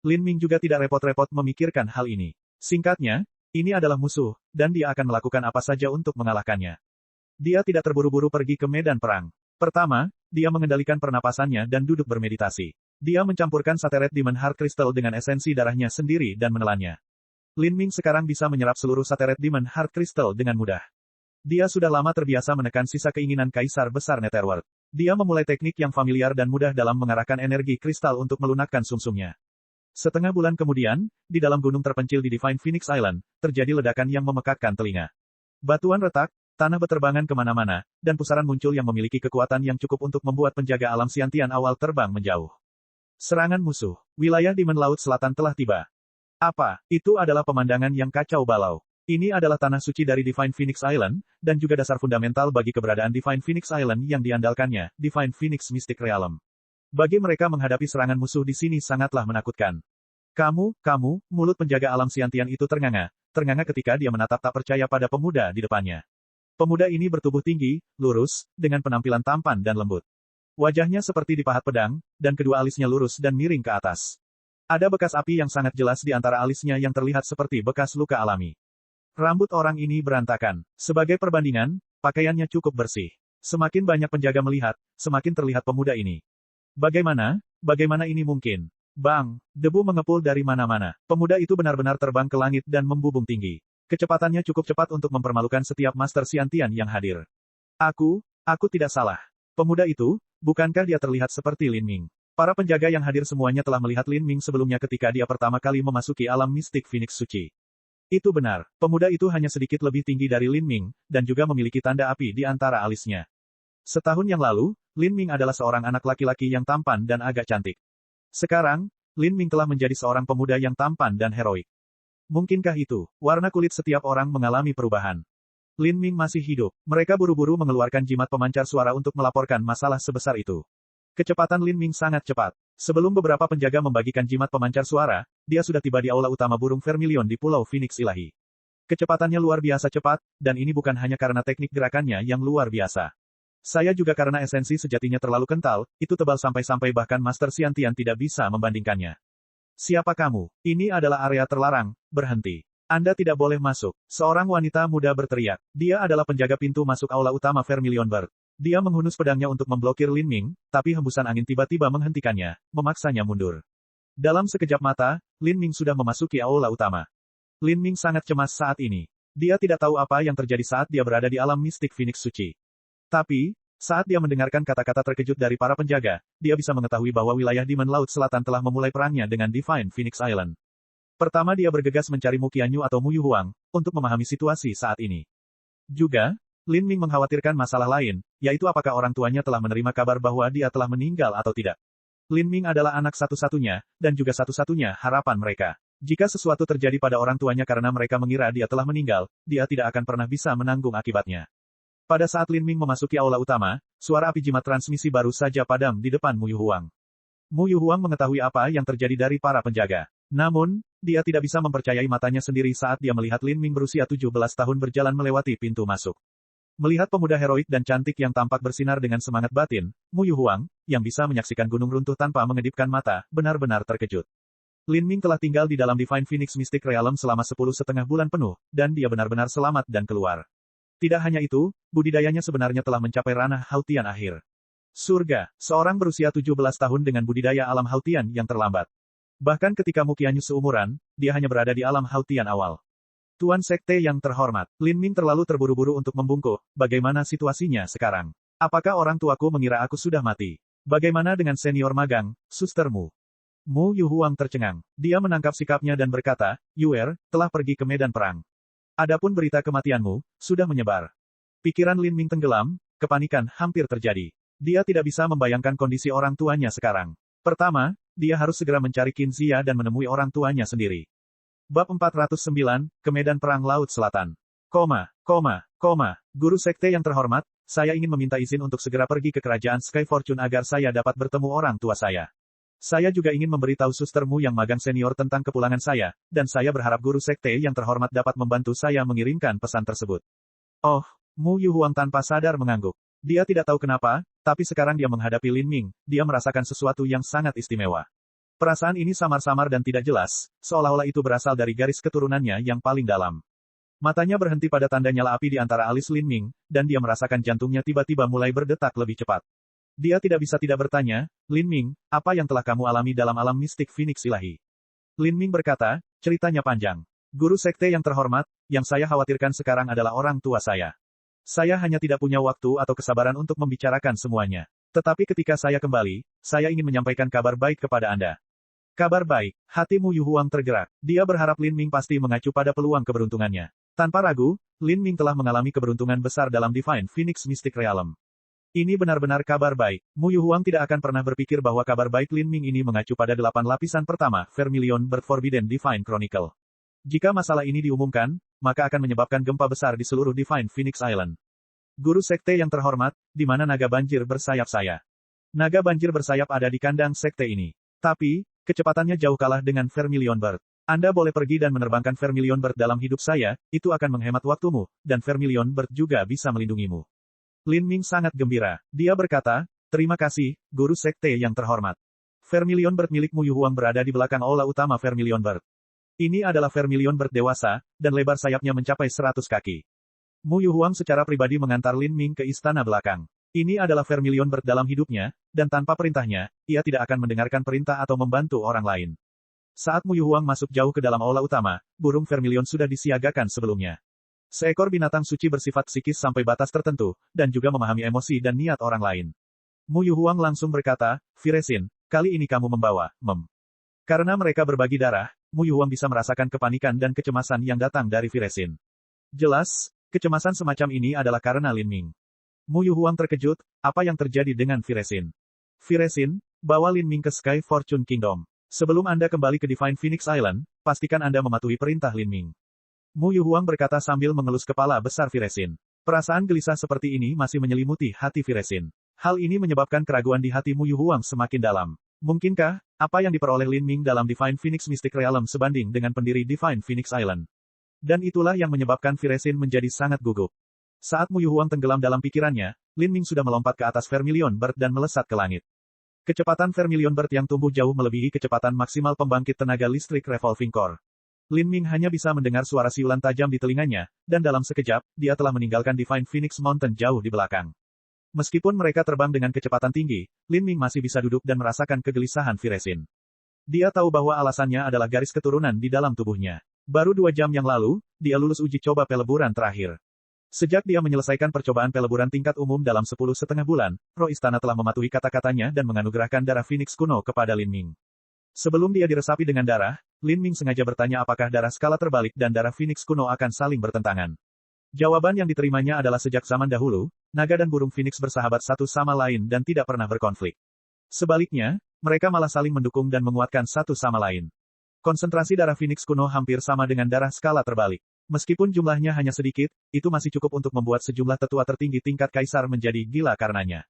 Lin Ming juga tidak repot-repot memikirkan hal ini. Singkatnya, ini adalah musuh, dan dia akan melakukan apa saja untuk mengalahkannya. Dia tidak terburu-buru pergi ke medan perang. Pertama, dia mengendalikan pernapasannya dan duduk bermeditasi. Dia mencampurkan Sateret Demon Heart Crystal dengan esensi darahnya sendiri dan menelannya. Lin Ming sekarang bisa menyerap seluruh Sateret Demon Heart Crystal dengan mudah. Dia sudah lama terbiasa menekan sisa keinginan Kaisar Besar Netherworld. Dia memulai teknik yang familiar dan mudah dalam mengarahkan energi kristal untuk melunakkan sumsumnya. Setengah bulan kemudian, di dalam gunung terpencil di Divine Phoenix Island, terjadi ledakan yang memekakkan telinga. Batuan retak, tanah beterbangan kemana-mana, dan pusaran muncul yang memiliki kekuatan yang cukup untuk membuat penjaga alam Xiantian awal terbang menjauh. Serangan musuh. Wilayah Demon Laut Selatan telah tiba. Apa? Itu adalah pemandangan yang kacau balau. Ini adalah tanah suci dari Divine Phoenix Island, dan juga dasar fundamental bagi keberadaan Divine Phoenix Island yang diandalkannya, Divine Phoenix Mystic Realm. Bagi mereka menghadapi serangan musuh di sini sangatlah menakutkan. Kamu, mulut penjaga alam Xiantian itu ternganga ketika dia menatap tak percaya pada pemuda di depannya. Pemuda ini bertubuh tinggi, lurus, dengan penampilan tampan dan lembut. Wajahnya seperti dipahat pedang, dan kedua alisnya lurus dan miring ke atas. Ada bekas api yang sangat jelas di antara alisnya yang terlihat seperti bekas luka alami. Rambut orang ini berantakan. Sebagai perbandingan, pakaiannya cukup bersih. Semakin banyak penjaga melihat, semakin terlihat pemuda ini. Bagaimana ini mungkin? Bang, debu mengepul dari mana-mana. Pemuda itu benar-benar terbang ke langit dan membubung tinggi. Kecepatannya cukup cepat untuk mempermalukan setiap Master Xiantian yang hadir. Aku tidak salah. Pemuda itu, bukankah dia terlihat seperti Lin Ming? Para penjaga yang hadir semuanya telah melihat Lin Ming sebelumnya ketika dia pertama kali memasuki alam mistik Phoenix Suci. Itu benar, pemuda itu hanya sedikit lebih tinggi dari Lin Ming, dan juga memiliki tanda api di antara alisnya. Setahun yang lalu, Lin Ming adalah seorang anak laki-laki yang tampan dan agak cantik. Sekarang, Lin Ming telah menjadi seorang pemuda yang tampan dan heroik. Mungkinkah itu? Warna kulit setiap orang mengalami perubahan. Lin Ming masih hidup. Mereka buru-buru mengeluarkan jimat pemancar suara untuk melaporkan masalah sebesar itu. Kecepatan Lin Ming sangat cepat. Sebelum beberapa penjaga membagikan jimat pemancar suara, dia sudah tiba di aula utama burung Vermilion di Pulau Phoenix Ilahi. Kecepatannya luar biasa cepat, dan ini bukan hanya karena teknik gerakannya yang luar biasa. Saya juga karena esensi sejatinya terlalu kental, itu tebal sampai-sampai bahkan Master Xiantian tidak bisa membandingkannya. Siapa kamu? Ini adalah area terlarang, berhenti. Anda tidak boleh masuk. Seorang wanita muda berteriak. Dia adalah penjaga pintu masuk aula utama Vermilion Bird. Dia menghunus pedangnya untuk memblokir Lin Ming, tapi hembusan angin tiba-tiba menghentikannya, memaksanya mundur. Dalam sekejap mata, Lin Ming sudah memasuki aula utama. Lin Ming sangat cemas saat ini. Dia tidak tahu apa yang terjadi saat dia berada di alam mistik Phoenix Suci. Tapi, saat dia mendengarkan kata-kata terkejut dari para penjaga, dia bisa mengetahui bahwa wilayah Demon Laut Selatan telah memulai perangnya dengan Divine Phoenix Island. Pertama dia bergegas mencari Mu Qianyu atau Mu Yuhuang, untuk memahami situasi saat ini. Juga, Lin Ming mengkhawatirkan masalah lain, yaitu apakah orang tuanya telah menerima kabar bahwa dia telah meninggal atau tidak. Lin Ming adalah anak satu-satunya, dan juga satu-satunya harapan mereka. Jika sesuatu terjadi pada orang tuanya karena mereka mengira dia telah meninggal, dia tidak akan pernah bisa menanggung akibatnya. Pada saat Lin Ming memasuki aula utama, suara api jimat transmisi baru saja padam di depan Mu Yuhuang. Mu Yuhuang mengetahui apa yang terjadi dari para penjaga. Namun, Dia tidak bisa mempercayai matanya sendiri saat dia melihat Lin Ming berusia 17 tahun berjalan melewati pintu masuk. Melihat pemuda heroik dan cantik yang tampak bersinar dengan semangat batin, Mu Yuhuang, yang bisa menyaksikan gunung runtuh tanpa mengedipkan mata, benar-benar terkejut. Lin Ming telah tinggal di dalam Divine Phoenix Mystic Realm selama 10,5 bulan penuh, dan dia benar-benar selamat dan keluar. Tidak hanya itu, budidayanya sebenarnya telah mencapai ranah Hautian akhir. Surga, seorang berusia 17 tahun dengan budidaya alam Hautian yang terlambat. Bahkan ketika Mu Qianyu seumuran, dia hanya berada di alam Hautian awal. Tuan Sekte yang terhormat, Lin Ming terlalu terburu-buru untuk membungkuk, bagaimana situasinya sekarang? Apakah orang tuaku mengira aku sudah mati? Bagaimana dengan senior magang, Suster Mu? Mu Yuhuang tercengang. Dia menangkap sikapnya dan berkata, Yuer, telah pergi ke medan perang. Adapun berita kematianmu, sudah menyebar. Pikiran Lin Ming tenggelam, kepanikan hampir terjadi. Dia tidak bisa membayangkan kondisi orang tuanya sekarang. Pertama, dia harus segera mencari Qin Zia dan menemui orang tuanya sendiri. Bab 409, ke medan perang Laut Selatan. Guru Sekte yang terhormat, saya ingin meminta izin untuk segera pergi ke kerajaan Sky Fortune agar saya dapat bertemu orang tua saya. Saya juga ingin memberitahu sustermu yang magang senior tentang kepulangan saya, dan saya berharap Guru Sekte yang terhormat dapat membantu saya mengirimkan pesan tersebut. Oh, Mu Yuhuang tanpa sadar mengangguk. Dia tidak tahu kenapa, tapi sekarang dia menghadapi Lin Ming, dia merasakan sesuatu yang sangat istimewa. Perasaan ini samar-samar dan tidak jelas, seolah-olah itu berasal dari garis keturunannya yang paling dalam. Matanya berhenti pada tanda nyala api di antara alis Lin Ming, dan dia merasakan jantungnya tiba-tiba mulai berdetak lebih cepat. Dia tidak bisa tidak bertanya, Lin Ming, apa yang telah kamu alami dalam alam mistik Phoenix Ilahi? Lin Ming berkata, ceritanya panjang. Guru Sekte yang terhormat, yang saya khawatirkan sekarang adalah orang tua saya. Saya hanya tidak punya waktu atau kesabaran untuk membicarakan semuanya. Tetapi ketika saya kembali, saya ingin menyampaikan kabar baik kepada Anda. Kabar baik, hati Mu Yuhuang tergerak. Dia berharap Lin Ming pasti mengacu pada peluang keberuntungannya. Tanpa ragu, Lin Ming telah mengalami keberuntungan besar dalam Divine Phoenix Mystic Realm. Ini benar-benar kabar baik. Mu Yuhuang tidak akan pernah berpikir bahwa kabar baik Lin Ming ini mengacu pada 8 lapisan pertama, Vermilion Birth Forbidden Divine Chronicle. Jika masalah ini diumumkan, maka akan menyebabkan gempa besar di seluruh Divine Phoenix Island. Guru Sekte yang terhormat, di mana naga banjir bersayap saya? Naga banjir bersayap ada di kandang Sekte ini. Tapi, kecepatannya jauh kalah dengan Vermilion Bird. Anda boleh pergi dan menerbangkan Vermilion Bird dalam hidup saya, itu akan menghemat waktumu, dan Vermilion Bird juga bisa melindungimu. Lin Ming sangat gembira. Dia berkata, terima kasih, Guru Sekte yang terhormat. Vermilion Bird milik Mu Yuhuang berada di belakang aula utama Vermilion Bird. Ini adalah Vermilion Bird dewasa, dan lebar sayapnya mencapai 100 kaki. Mu Yuhuang secara pribadi mengantar Lin Ming ke istana belakang. Ini adalah Vermilion Bird dalam hidupnya, dan tanpa perintahnya, ia tidak akan mendengarkan perintah atau membantu orang lain. Saat Mu Yuhuang masuk jauh ke dalam aula utama, burung Vermilion sudah disiagakan sebelumnya. Seekor binatang suci bersifat psikis sampai batas tertentu, dan juga memahami emosi dan niat orang lain. Mu Yuhuang langsung berkata, Firesin, kali ini kamu membawa, Karena mereka berbagi darah, Mu Yuhuang bisa merasakan kepanikan dan kecemasan yang datang dari Firesin. Jelas, kecemasan semacam ini adalah karena Lin Ming. Mu Yuhuang terkejut, apa yang terjadi dengan Firesin? Firesin, bawa Lin Ming ke Sky Fortune Kingdom. Sebelum Anda kembali ke Divine Phoenix Island, pastikan Anda mematuhi perintah Lin Ming. Mu Yuhuang berkata sambil mengelus kepala besar Firesin. Perasaan gelisah seperti ini masih menyelimuti hati Firesin. Hal ini menyebabkan keraguan di hati Mu Yuhuang semakin dalam. Mungkinkah, apa yang diperoleh Lin Ming dalam Divine Phoenix Mystic Realm sebanding dengan pendiri Divine Phoenix Island? Dan itulah yang menyebabkan Firesin menjadi sangat gugup. Saat Mu Yuhuang tenggelam dalam pikirannya, Lin Ming sudah melompat ke atas Vermilion Bird dan melesat ke langit. Kecepatan Vermilion Bird yang tumbuh jauh melebihi kecepatan maksimal pembangkit tenaga listrik Revolving Core. Lin Ming hanya bisa mendengar suara siulan tajam di telinganya, dan dalam sekejap, dia telah meninggalkan Divine Phoenix Mountain jauh di belakang. Meskipun mereka terbang dengan kecepatan tinggi, Lin Ming masih bisa duduk dan merasakan kegelisahan Firesin. Dia tahu bahwa alasannya adalah garis keturunan di dalam tubuhnya. Baru 2 jam yang lalu, dia lulus uji coba peleburan terakhir. Sejak dia menyelesaikan percobaan peleburan tingkat umum dalam 10,5 bulan, roh istana telah mematuhi kata-katanya dan menganugerahkan darah Phoenix kuno kepada Lin Ming. Sebelum dia diresapi dengan darah, Lin Ming sengaja bertanya apakah darah skala terbalik dan darah Phoenix kuno akan saling bertentangan. Jawaban yang diterimanya adalah sejak zaman dahulu, naga dan burung Phoenix bersahabat satu sama lain dan tidak pernah berkonflik. Sebaliknya, mereka malah saling mendukung dan menguatkan satu sama lain. Konsentrasi darah Phoenix kuno hampir sama dengan darah skala terbalik. Meskipun jumlahnya hanya sedikit, itu masih cukup untuk membuat sejumlah tetua tertinggi tingkat kaisar menjadi gila karenanya.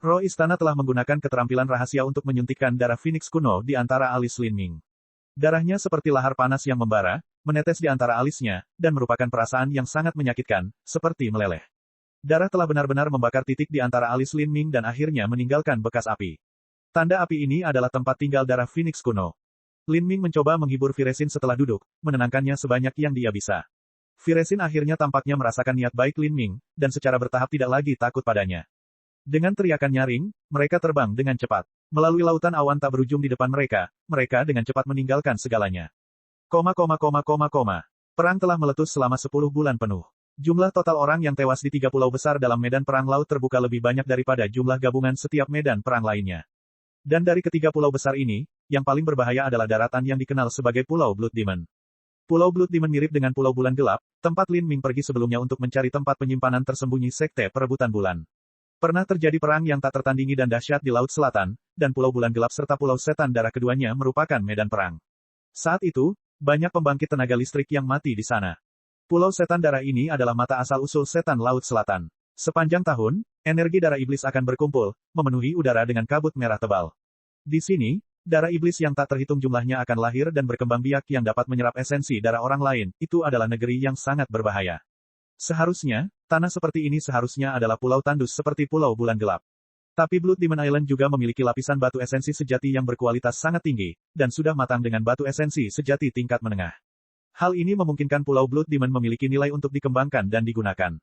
Roh istana telah menggunakan keterampilan rahasia untuk menyuntikkan darah Phoenix kuno di antara alis Lin Ming. Darahnya seperti lahar panas yang membara, menetes di antara alisnya, dan merupakan perasaan yang sangat menyakitkan, seperti meleleh. Darah telah benar-benar membakar titik di antara alis Lin Ming dan akhirnya meninggalkan bekas api. Tanda api ini adalah tempat tinggal darah Phoenix kuno. Lin Ming mencoba menghibur Viresin setelah duduk, menenangkannya sebanyak yang dia bisa. Viresin akhirnya tampaknya merasakan niat baik Lin Ming, dan secara bertahap tidak lagi takut padanya. Dengan teriakan nyaring, mereka terbang dengan cepat. Melalui lautan awan tak berujung di depan mereka dengan cepat meninggalkan segalanya. Perang telah meletus selama 10 bulan penuh. Jumlah total orang yang tewas di 3 pulau besar dalam medan perang laut terbuka lebih banyak daripada jumlah gabungan setiap medan perang lainnya. Dan dari ketiga pulau besar ini, yang paling berbahaya adalah daratan yang dikenal sebagai Pulau Blood Demon. Pulau Blood Demon mirip dengan Pulau Bulan Gelap, tempat Lin Ming pergi sebelumnya untuk mencari tempat penyimpanan tersembunyi Sekte Perebutan Bulan. Pernah terjadi perang yang tak tertandingi dan dahsyat di Laut Selatan, dan Pulau Bulan Gelap serta Pulau Setan Darah keduanya merupakan medan perang. Saat itu, banyak pembangkit tenaga listrik yang mati di sana. Pulau Setan Darah ini adalah mata asal-usul setan Laut Selatan. Sepanjang tahun, energi darah iblis akan berkumpul, memenuhi udara dengan kabut merah tebal. Di sini, darah iblis yang tak terhitung jumlahnya akan lahir dan berkembang biak yang dapat menyerap esensi darah orang lain. Itu adalah negeri yang sangat berbahaya. Seharusnya, tanah seperti ini seharusnya adalah pulau tandus seperti Pulau Bulan Gelap. Tapi Blood Demon Island juga memiliki lapisan batu esensi sejati yang berkualitas sangat tinggi, dan sudah matang dengan batu esensi sejati tingkat menengah. Hal ini memungkinkan Pulau Blood Demon memiliki nilai untuk dikembangkan dan digunakan.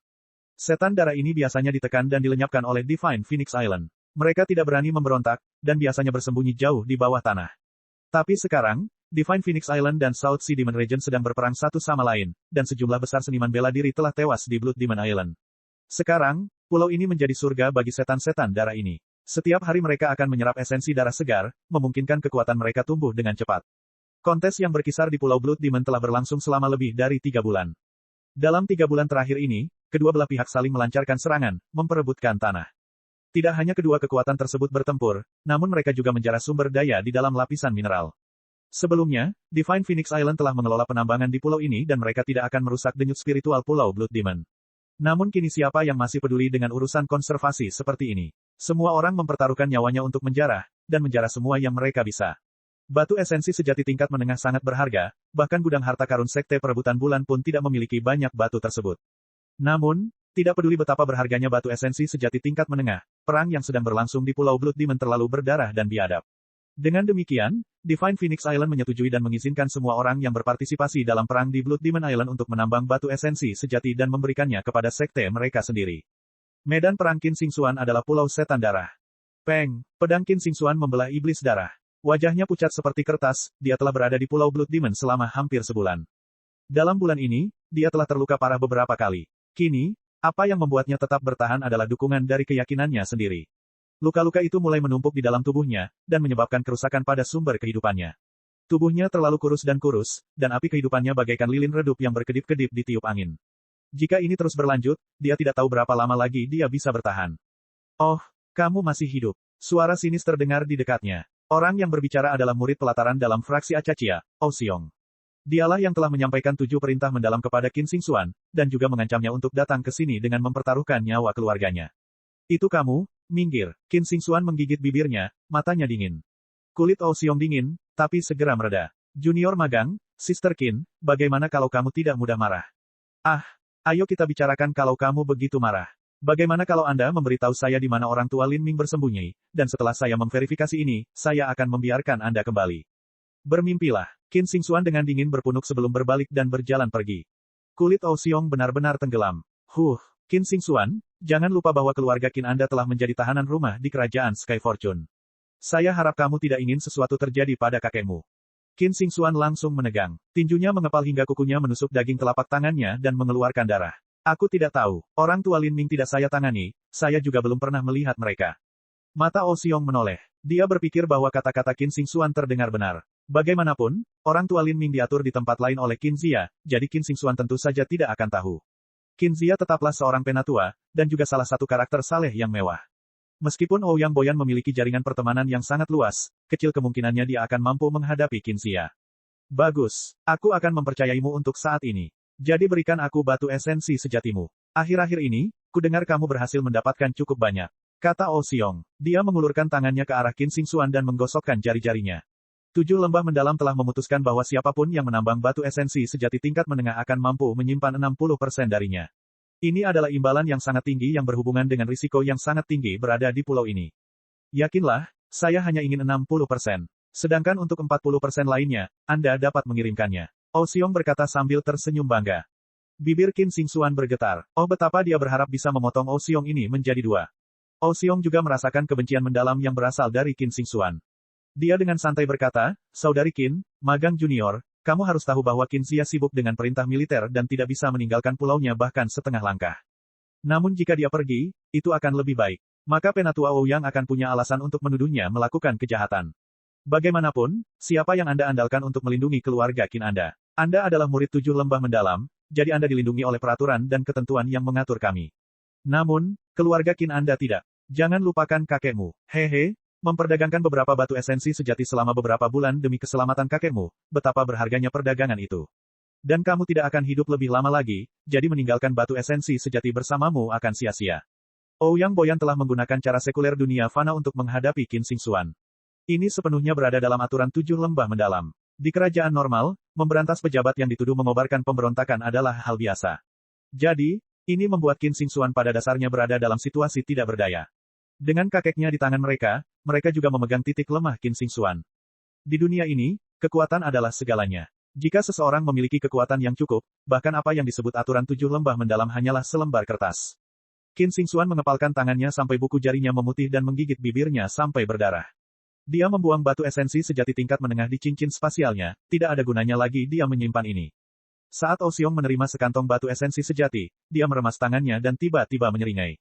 Setan darah ini biasanya ditekan dan dilenyapkan oleh Divine Phoenix Island. Mereka tidak berani memberontak, dan biasanya bersembunyi jauh di bawah tanah. Tapi sekarang, Divine Phoenix Island dan South Sea Demon Region sedang berperang satu sama lain, dan sejumlah besar seniman bela diri telah tewas di Blood Demon Island. Sekarang, pulau ini menjadi surga bagi setan-setan darah ini. Setiap hari mereka akan menyerap esensi darah segar, memungkinkan kekuatan mereka tumbuh dengan cepat. Kontes yang berkisar di Pulau Blood Demon telah berlangsung selama lebih dari 3 bulan. Dalam 3 bulan terakhir ini, kedua belah pihak saling melancarkan serangan, memperebutkan tanah. Tidak hanya kedua kekuatan tersebut bertempur, namun mereka juga menjarah sumber daya di dalam lapisan mineral. Sebelumnya, Divine Phoenix Island telah mengelola penambangan di pulau ini dan mereka tidak akan merusak denyut spiritual Pulau Blood Demon. Namun kini siapa yang masih peduli dengan urusan konservasi seperti ini? Semua orang mempertaruhkan nyawanya untuk menjarah, dan menjarah semua yang mereka bisa. Batu esensi sejati tingkat menengah sangat berharga, bahkan gudang harta karun Sekte Perebutan Bulan pun tidak memiliki banyak batu tersebut. Namun, tidak peduli betapa berharganya batu esensi sejati tingkat menengah, perang yang sedang berlangsung di Pulau Blood Demon terlalu berdarah dan biadab. Dengan demikian, Divine Phoenix Island menyetujui dan mengizinkan semua orang yang berpartisipasi dalam perang di Blood Demon Island untuk menambang batu esensi sejati dan memberikannya kepada sekte mereka sendiri. Medan perang Qin Xing Xuan adalah Pulau Setan Darah. Peng, pedang Qin Xing Xuan membelah iblis darah. Wajahnya pucat seperti kertas, dia telah berada di Pulau Blood Demon selama hampir sebulan. Dalam bulan ini, dia telah terluka parah beberapa kali. Kini, apa yang membuatnya tetap bertahan adalah dukungan dari keyakinannya sendiri. Luka-luka itu mulai menumpuk di dalam tubuhnya, dan menyebabkan kerusakan pada sumber kehidupannya. Tubuhnya terlalu kurus, dan api kehidupannya bagaikan lilin redup yang berkedip-kedip ditiup angin. Jika ini terus berlanjut, dia tidak tahu berapa lama lagi dia bisa bertahan. Oh, kamu masih hidup. Suara sinis terdengar di dekatnya. Orang yang berbicara adalah murid pelataran dalam fraksi Acachia, Oseong. Dialah yang telah menyampaikan 7 perintah mendalam kepada Qin Xing Xuan, dan juga mengancamnya untuk datang ke sini dengan mempertaruhkan nyawa keluarganya. Itu kamu, minggir. Qin Xing Xuan menggigit bibirnya, matanya dingin. Kulit Oseong dingin, tapi segera mereda. Junior magang, Sister Qin, bagaimana kalau kamu tidak mudah marah? Ah, ayo kita bicarakan kalau kamu begitu marah. Bagaimana kalau Anda memberitahu saya di mana orang tua Lin Ming bersembunyi, dan setelah saya memverifikasi ini, saya akan membiarkan Anda kembali. Bermimpilah. Qin Xing Xuan dengan dingin berpunuk sebelum berbalik dan berjalan pergi. Kulit Oseong benar-benar tenggelam. Qin Xing Xuan, jangan lupa bahwa keluarga Qin Anda telah menjadi tahanan rumah di kerajaan Sky Fortune. Saya harap kamu tidak ingin sesuatu terjadi pada kakekmu. Qin Xing Xuan langsung menegang. Tinjunya mengepal hingga kukunya menusuk daging telapak tangannya dan mengeluarkan darah. Aku tidak tahu. Orang tua Lin Ming tidak saya tangani, saya juga belum pernah melihat mereka. Mata Oseong menoleh. Dia berpikir bahwa kata-kata Qin Xing Xuan terdengar benar. Bagaimanapun, orang tua Lin Ming diatur di tempat lain oleh Qin Zia, jadi Qin Xing Xuan tentu saja tidak akan tahu. Qin Zia tetaplah seorang penatua, dan juga salah satu karakter saleh yang mewah. Meskipun Ouyang Boyan memiliki jaringan pertemanan yang sangat luas, kecil kemungkinannya dia akan mampu menghadapi Qin Zia. Bagus, aku akan mempercayaimu untuk saat ini. Jadi berikan aku batu esensi sejatimu. Akhir-akhir ini, kudengar kamu berhasil mendapatkan cukup banyak. Kata Oseong. Dia mengulurkan tangannya ke arah Qin Xing Xuan dan menggosokkan jari-jarinya. 7 lembah mendalam telah memutuskan bahwa siapapun yang menambang batu esensi sejati tingkat menengah akan mampu menyimpan 60% darinya. Ini adalah imbalan yang sangat tinggi yang berhubungan dengan risiko yang sangat tinggi berada di pulau ini. Yakinlah, saya hanya ingin 60%. Sedangkan untuk 40% lainnya, Anda dapat mengirimkannya. Oh Xiong berkata sambil tersenyum bangga. Bibir Qin Xingxuan bergetar. Oh betapa dia berharap bisa memotong Oh Xiong ini menjadi dua. Oh Xiong juga merasakan kebencian mendalam yang berasal dari Qin Xingxuan. Dia dengan santai berkata, Saudari Qin, Magang Junior, kamu harus tahu bahwa Qin Xia sibuk dengan perintah militer dan tidak bisa meninggalkan pulaunya bahkan setengah langkah. Namun jika dia pergi, itu akan lebih baik. Maka Penatua Ouyang akan punya alasan untuk menuduhnya melakukan kejahatan. Bagaimanapun, siapa yang Anda andalkan untuk melindungi keluarga Qin Anda? Anda adalah murid 7 lembah mendalam, jadi Anda dilindungi oleh peraturan dan ketentuan yang mengatur kami. Namun, keluarga Qin Anda tidak. Jangan lupakan kakekmu. Hehe. Memperdagangkan beberapa batu esensi sejati selama beberapa bulan demi keselamatan kakekmu, betapa berharganya perdagangan itu. Dan kamu tidak akan hidup lebih lama lagi, jadi meninggalkan batu esensi sejati bersamamu akan sia-sia. Ouyang Boyan telah menggunakan cara sekuler dunia fana untuk menghadapi Qin Xingxuan. Ini sepenuhnya berada dalam aturan 7 lembah mendalam. Di kerajaan normal, memberantas pejabat yang dituduh mengobarkan pemberontakan adalah hal biasa. Jadi, ini membuat Qin Xingxuan pada dasarnya berada dalam situasi tidak berdaya. Dengan kakeknya di tangan mereka, mereka juga memegang titik lemah Qin Xingxuan. Di dunia ini, kekuatan adalah segalanya. Jika seseorang memiliki kekuatan yang cukup, bahkan apa yang disebut aturan 7 lembah mendalam hanyalah selembar kertas. Qin Xingxuan mengepalkan tangannya sampai buku jarinya memutih dan menggigit bibirnya sampai berdarah. Dia membuang batu esensi sejati tingkat menengah di cincin spasialnya, tidak ada gunanya lagi dia menyimpan ini. Saat Oh Xiong menerima sekantong batu esensi sejati, dia meremas tangannya dan tiba-tiba menyeringai.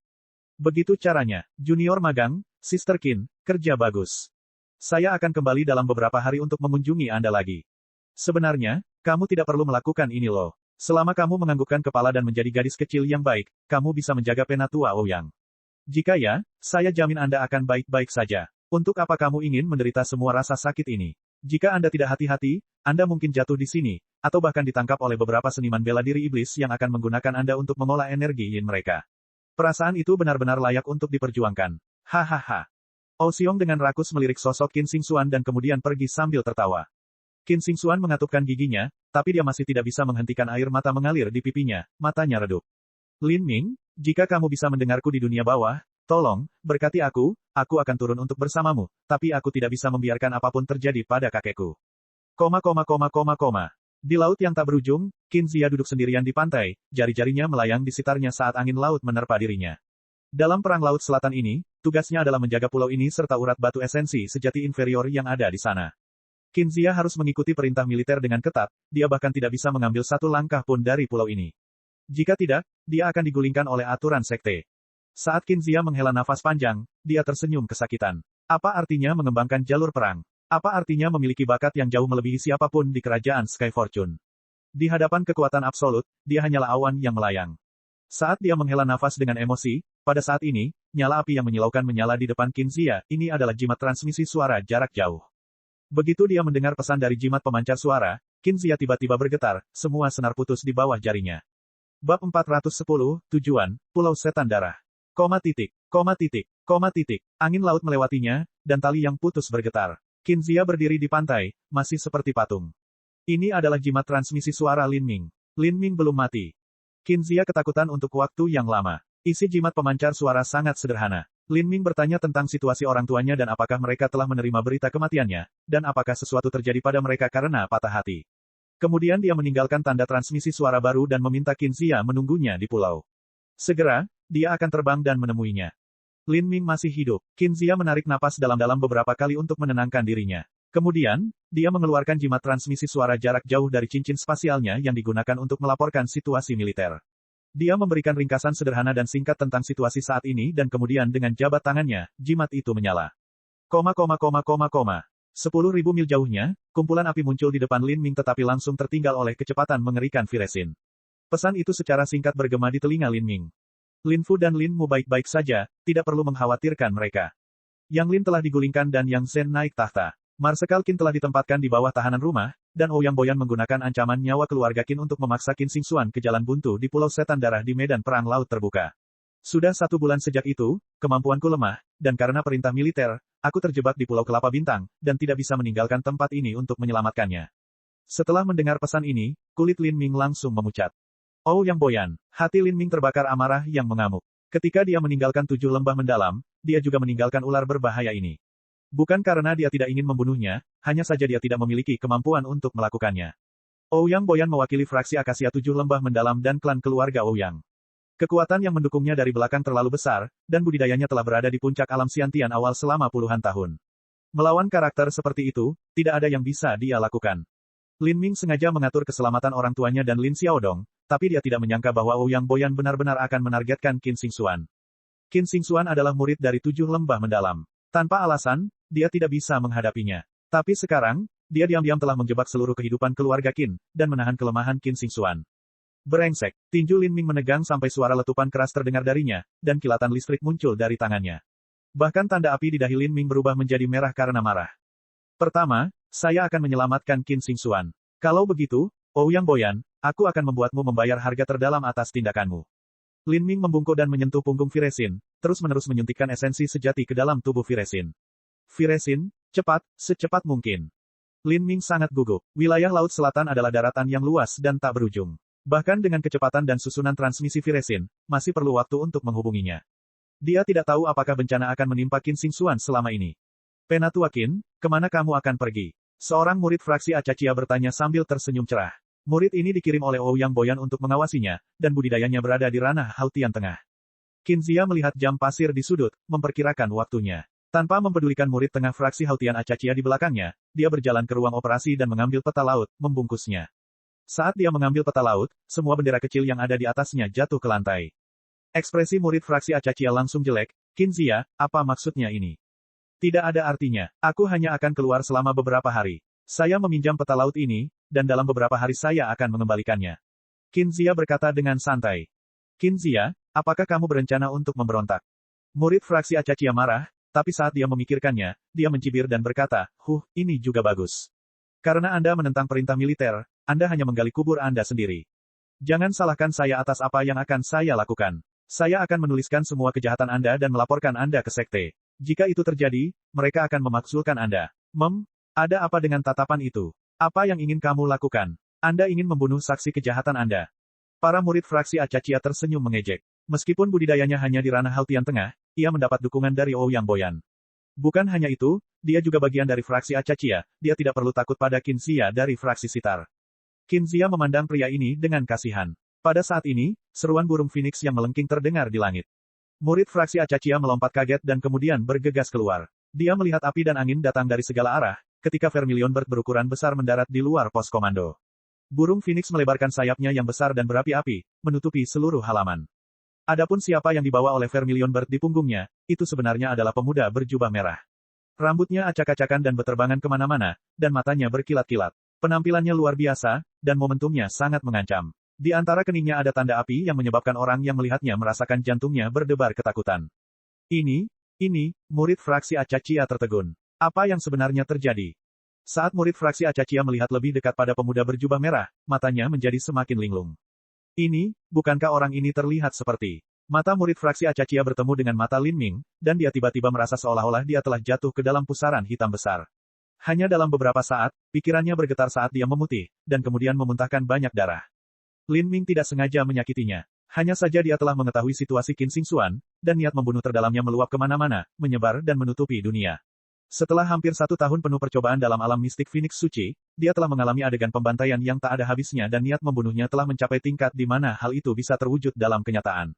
Begitu caranya, Junior Magang, Sister Qin, kerja bagus. Saya akan kembali dalam beberapa hari untuk mengunjungi Anda lagi. Sebenarnya, kamu tidak perlu melakukan ini loh. Selama kamu menganggukkan kepala dan menjadi gadis kecil yang baik, kamu bisa menjaga Penatua Ouyang. Jika ya, saya jamin Anda akan baik-baik saja. Untuk apa kamu ingin menderita semua rasa sakit ini? Jika Anda tidak hati-hati, Anda mungkin jatuh di sini, atau bahkan ditangkap oleh beberapa seniman bela diri iblis yang akan menggunakan Anda untuk mengolah energi yin mereka. Perasaan itu benar-benar layak untuk diperjuangkan. Hahaha. Oh Xiong dengan rakus melirik sosok Qin Xingxuan dan kemudian pergi sambil tertawa. Qin Xingxuan mengatupkan giginya, tapi dia masih tidak bisa menghentikan air mata mengalir di pipinya, matanya redup. Lin Ming, jika kamu bisa mendengarku di dunia bawah, tolong, berkati aku akan turun untuk bersamamu, tapi aku tidak bisa membiarkan apapun terjadi pada kakekku. Di laut yang tak berujung, Qin Xia duduk sendirian di pantai, jari-jarinya melayang di sekitarnya saat angin laut menerpa dirinya. Dalam perang laut selatan ini, tugasnya adalah menjaga pulau ini serta urat batu esensi sejati inferior yang ada di sana. Qin Xia harus mengikuti perintah militer dengan ketat, dia bahkan tidak bisa mengambil satu langkah pun dari pulau ini. Jika tidak, dia akan digulingkan oleh aturan sekte. Saat Qin Xia menghela nafas panjang, dia tersenyum kesakitan. Apa artinya mengembangkan jalur perang? Apa artinya memiliki bakat yang jauh melebihi siapapun di kerajaan Sky Fortune? Di hadapan kekuatan absolut, dia hanyalah awan yang melayang. Saat dia menghela nafas dengan emosi, pada saat ini, nyala api yang menyilaukan menyala di depan Qin Xia, ini adalah jimat transmisi suara jarak jauh. Begitu dia mendengar pesan dari jimat pemancar suara, Qin Xia tiba-tiba bergetar, semua senar putus di bawah jarinya. Bab 410, Tujuan, Pulau Setan Darah. Angin laut melewatinya, dan tali yang putus bergetar. Qin Xia berdiri di pantai, masih seperti patung. Ini adalah jimat transmisi suara Lin Ming. Lin Ming belum mati. Qin Xia ketakutan untuk waktu yang lama. Isi jimat pemancar suara sangat sederhana. Lin Ming bertanya tentang situasi orang tuanya dan apakah mereka telah menerima berita kematiannya, dan apakah sesuatu terjadi pada mereka karena patah hati. Kemudian dia meninggalkan tanda transmisi suara baru dan meminta Qin Xia menunggunya di pulau. Segera, dia akan terbang dan menemuinya. Lin Ming masih hidup. Qin Xia menarik napas dalam-dalam beberapa kali untuk menenangkan dirinya. Kemudian, dia mengeluarkan jimat transmisi suara jarak jauh dari cincin spasialnya yang digunakan untuk melaporkan situasi militer. Dia memberikan ringkasan sederhana dan singkat tentang situasi saat ini dan kemudian dengan jabat tangannya, jimat itu menyala. 10.000 mil jauhnya, kumpulan api muncul di depan Lin Ming tetapi langsung tertinggal oleh kecepatan mengerikan Viresin. Pesan itu secara singkat bergema di telinga Lin Ming. Lin Fu dan Lin Mu baik-baik saja, tidak perlu mengkhawatirkan mereka. Yang Lin telah digulingkan dan Yang Zhen naik tahta. Marsekal Qin telah ditempatkan di bawah tahanan rumah, dan Ouyang Boyan menggunakan ancaman nyawa keluarga Qin untuk memaksa Qin Xingxuan ke jalan buntu di Pulau Setan Darah di medan perang laut terbuka. Sudah 1 bulan sejak itu, kemampuanku lemah, dan karena perintah militer, aku terjebak di Pulau Kelapa Bintang, dan tidak bisa meninggalkan tempat ini untuk menyelamatkannya. Setelah mendengar pesan ini, kulit Lin Ming langsung memucat. Ouyang Boyan, hati Lin Ming terbakar amarah yang mengamuk. Ketika dia meninggalkan 7 lembah mendalam, dia juga meninggalkan ular berbahaya ini. Bukan karena dia tidak ingin membunuhnya, hanya saja dia tidak memiliki kemampuan untuk melakukannya. Ouyang Boyan mewakili fraksi Akasia 7 lembah mendalam dan klan keluarga Ouyang. Kekuatan yang mendukungnya dari belakang terlalu besar, dan budidayanya telah berada di puncak alam Xiantian awal selama puluhan tahun. Melawan karakter seperti itu, tidak ada yang bisa dia lakukan. Lin Ming sengaja mengatur keselamatan orang tuanya dan Lin Xiaodong, tapi dia tidak menyangka bahwa Ouyang Boyan benar-benar akan menargetkan Qin Xingxuan. Qin Xingxuan adalah murid dari 7 lembah mendalam. Tanpa alasan, dia tidak bisa menghadapinya. Tapi sekarang, dia diam-diam telah menjebak seluruh kehidupan keluarga Qin, dan menahan kelemahan Qin Xingxuan. Brengsek, tinju Lin Ming menegang sampai suara letupan keras terdengar darinya, dan kilatan listrik muncul dari tangannya. Bahkan tanda api di dahi Lin Ming berubah menjadi merah karena marah. Pertama, saya akan menyelamatkan Qin Xingxuan. Kalau begitu, Ouyang Boyan, aku akan membuatmu membayar harga terdalam atas tindakanmu. Lin Ming membungkuk dan menyentuh punggung Firesin, terus-menerus menyuntikkan esensi sejati ke dalam tubuh Firesin. Firesin, cepat, secepat mungkin. Lin Ming sangat gugup. Wilayah Laut Selatan adalah daratan yang luas dan tak berujung. Bahkan dengan kecepatan dan susunan transmisi Firesin, masih perlu waktu untuk menghubunginya. Dia tidak tahu apakah bencana akan menimpa Qin Xingxuan selama ini. Penatua Qin, kemana kamu akan pergi? Seorang murid fraksi Acaccia bertanya sambil tersenyum cerah. Murid ini dikirim oleh Ouyang Boyan untuk mengawasinya, dan budidayanya berada di ranah Hautian Tengah. Qin Zia melihat jam pasir di sudut, memperkirakan waktunya. Tanpa mempedulikan murid tengah fraksi Hautian Acaccia di belakangnya, dia berjalan ke ruang operasi dan mengambil peta laut, membungkusnya. Saat dia mengambil peta laut, semua bendera kecil yang ada di atasnya jatuh ke lantai. Ekspresi murid fraksi Acaccia langsung jelek. Qin Zia, apa maksudnya ini? Tidak ada artinya. Aku hanya akan keluar selama beberapa hari. Saya meminjam peta laut ini, dan dalam beberapa hari saya akan mengembalikannya. Qin Zia berkata dengan santai. Qin Zia, apakah kamu berencana untuk memberontak? Murid fraksi Acaccia marah, tapi saat dia memikirkannya, dia mencibir dan berkata, ini juga bagus. Karena Anda menentang perintah militer, Anda hanya menggali kubur Anda sendiri. Jangan salahkan saya atas apa yang akan saya lakukan. Saya akan menuliskan semua kejahatan Anda dan melaporkan Anda ke sekte. Jika itu terjadi, mereka akan memaksulkan Anda. Ada apa dengan tatapan itu? Apa yang ingin kamu lakukan? Anda ingin membunuh saksi kejahatan Anda. Para murid fraksi Acaccia tersenyum mengejek. Meskipun budidayanya hanya di ranah Hautian Tengah, ia mendapat dukungan dari Ouyang Boyan. Bukan hanya itu, dia juga bagian dari fraksi Acaccia, dia tidak perlu takut pada Qin Zia dari fraksi Sitar. Qin Zia memandang pria ini dengan kasihan. Pada saat ini, seruan burung Phoenix yang melengking terdengar di langit. Murid fraksi Acaccia melompat kaget dan kemudian bergegas keluar. Dia melihat api dan angin datang dari segala arah, ketika Vermilion Bird berukuran besar mendarat di luar pos komando. Burung Phoenix melebarkan sayapnya yang besar dan berapi-api, menutupi seluruh halaman. Adapun siapa yang dibawa oleh Vermilion Bird di punggungnya, itu sebenarnya adalah pemuda berjubah merah. Rambutnya acak-acakan dan beterbangan kemana-mana, dan matanya berkilat-kilat. Penampilannya luar biasa, dan momentumnya sangat mengancam. Di antara keningnya ada tanda api yang menyebabkan orang yang melihatnya merasakan jantungnya berdebar ketakutan. Ini, murid fraksi Acaccia tertegun. Apa yang sebenarnya terjadi? Saat murid fraksi Acaccia melihat lebih dekat pada pemuda berjubah merah, matanya menjadi semakin linglung. Bukankah orang ini terlihat seperti? Mata murid fraksi Acaccia bertemu dengan mata Lin Ming, dan dia tiba-tiba merasa seolah-olah dia telah jatuh ke dalam pusaran hitam besar. Hanya dalam beberapa saat, pikirannya bergetar saat dia memutih, dan kemudian memuntahkan banyak darah. Lin Ming tidak sengaja menyakitinya. Hanya saja dia telah mengetahui situasi Qin Xingxuan, dan niat membunuh terdalamnya meluap kemana-mana, menyebar dan menutupi dunia. Setelah hampir 1 tahun penuh percobaan dalam alam mistik Phoenix Suci, dia telah mengalami adegan pembantaian yang tak ada habisnya dan niat membunuhnya telah mencapai tingkat di mana hal itu bisa terwujud dalam kenyataan.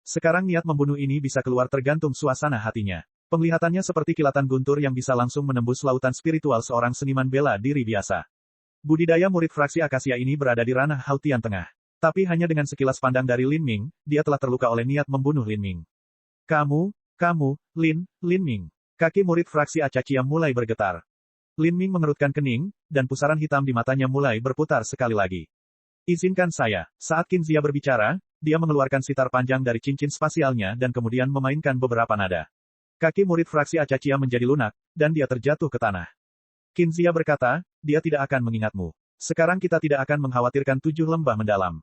Sekarang niat membunuh ini bisa keluar tergantung suasana hatinya. Penglihatannya seperti kilatan guntur yang bisa langsung menembus lautan spiritual seorang seniman bela diri biasa. Budidaya murid fraksi Akasia ini berada di ranah Hautian Tengah. Tapi hanya dengan sekilas pandang dari Lin Ming, dia telah terluka oleh niat membunuh Lin Ming. Kamu, Lin Ming. Kaki murid fraksi Acaccia mulai bergetar. Lin Ming mengerutkan kening, dan pusaran hitam di matanya mulai berputar sekali lagi. Izinkan saya. Saat Qin Zia berbicara, dia mengeluarkan sitar panjang dari cincin spasialnya dan kemudian memainkan beberapa nada. Kaki murid fraksi Acaccia menjadi lunak, dan dia terjatuh ke tanah. Qin Zia berkata, dia tidak akan mengingatmu. Sekarang kita tidak akan mengkhawatirkan 7 lembah mendalam.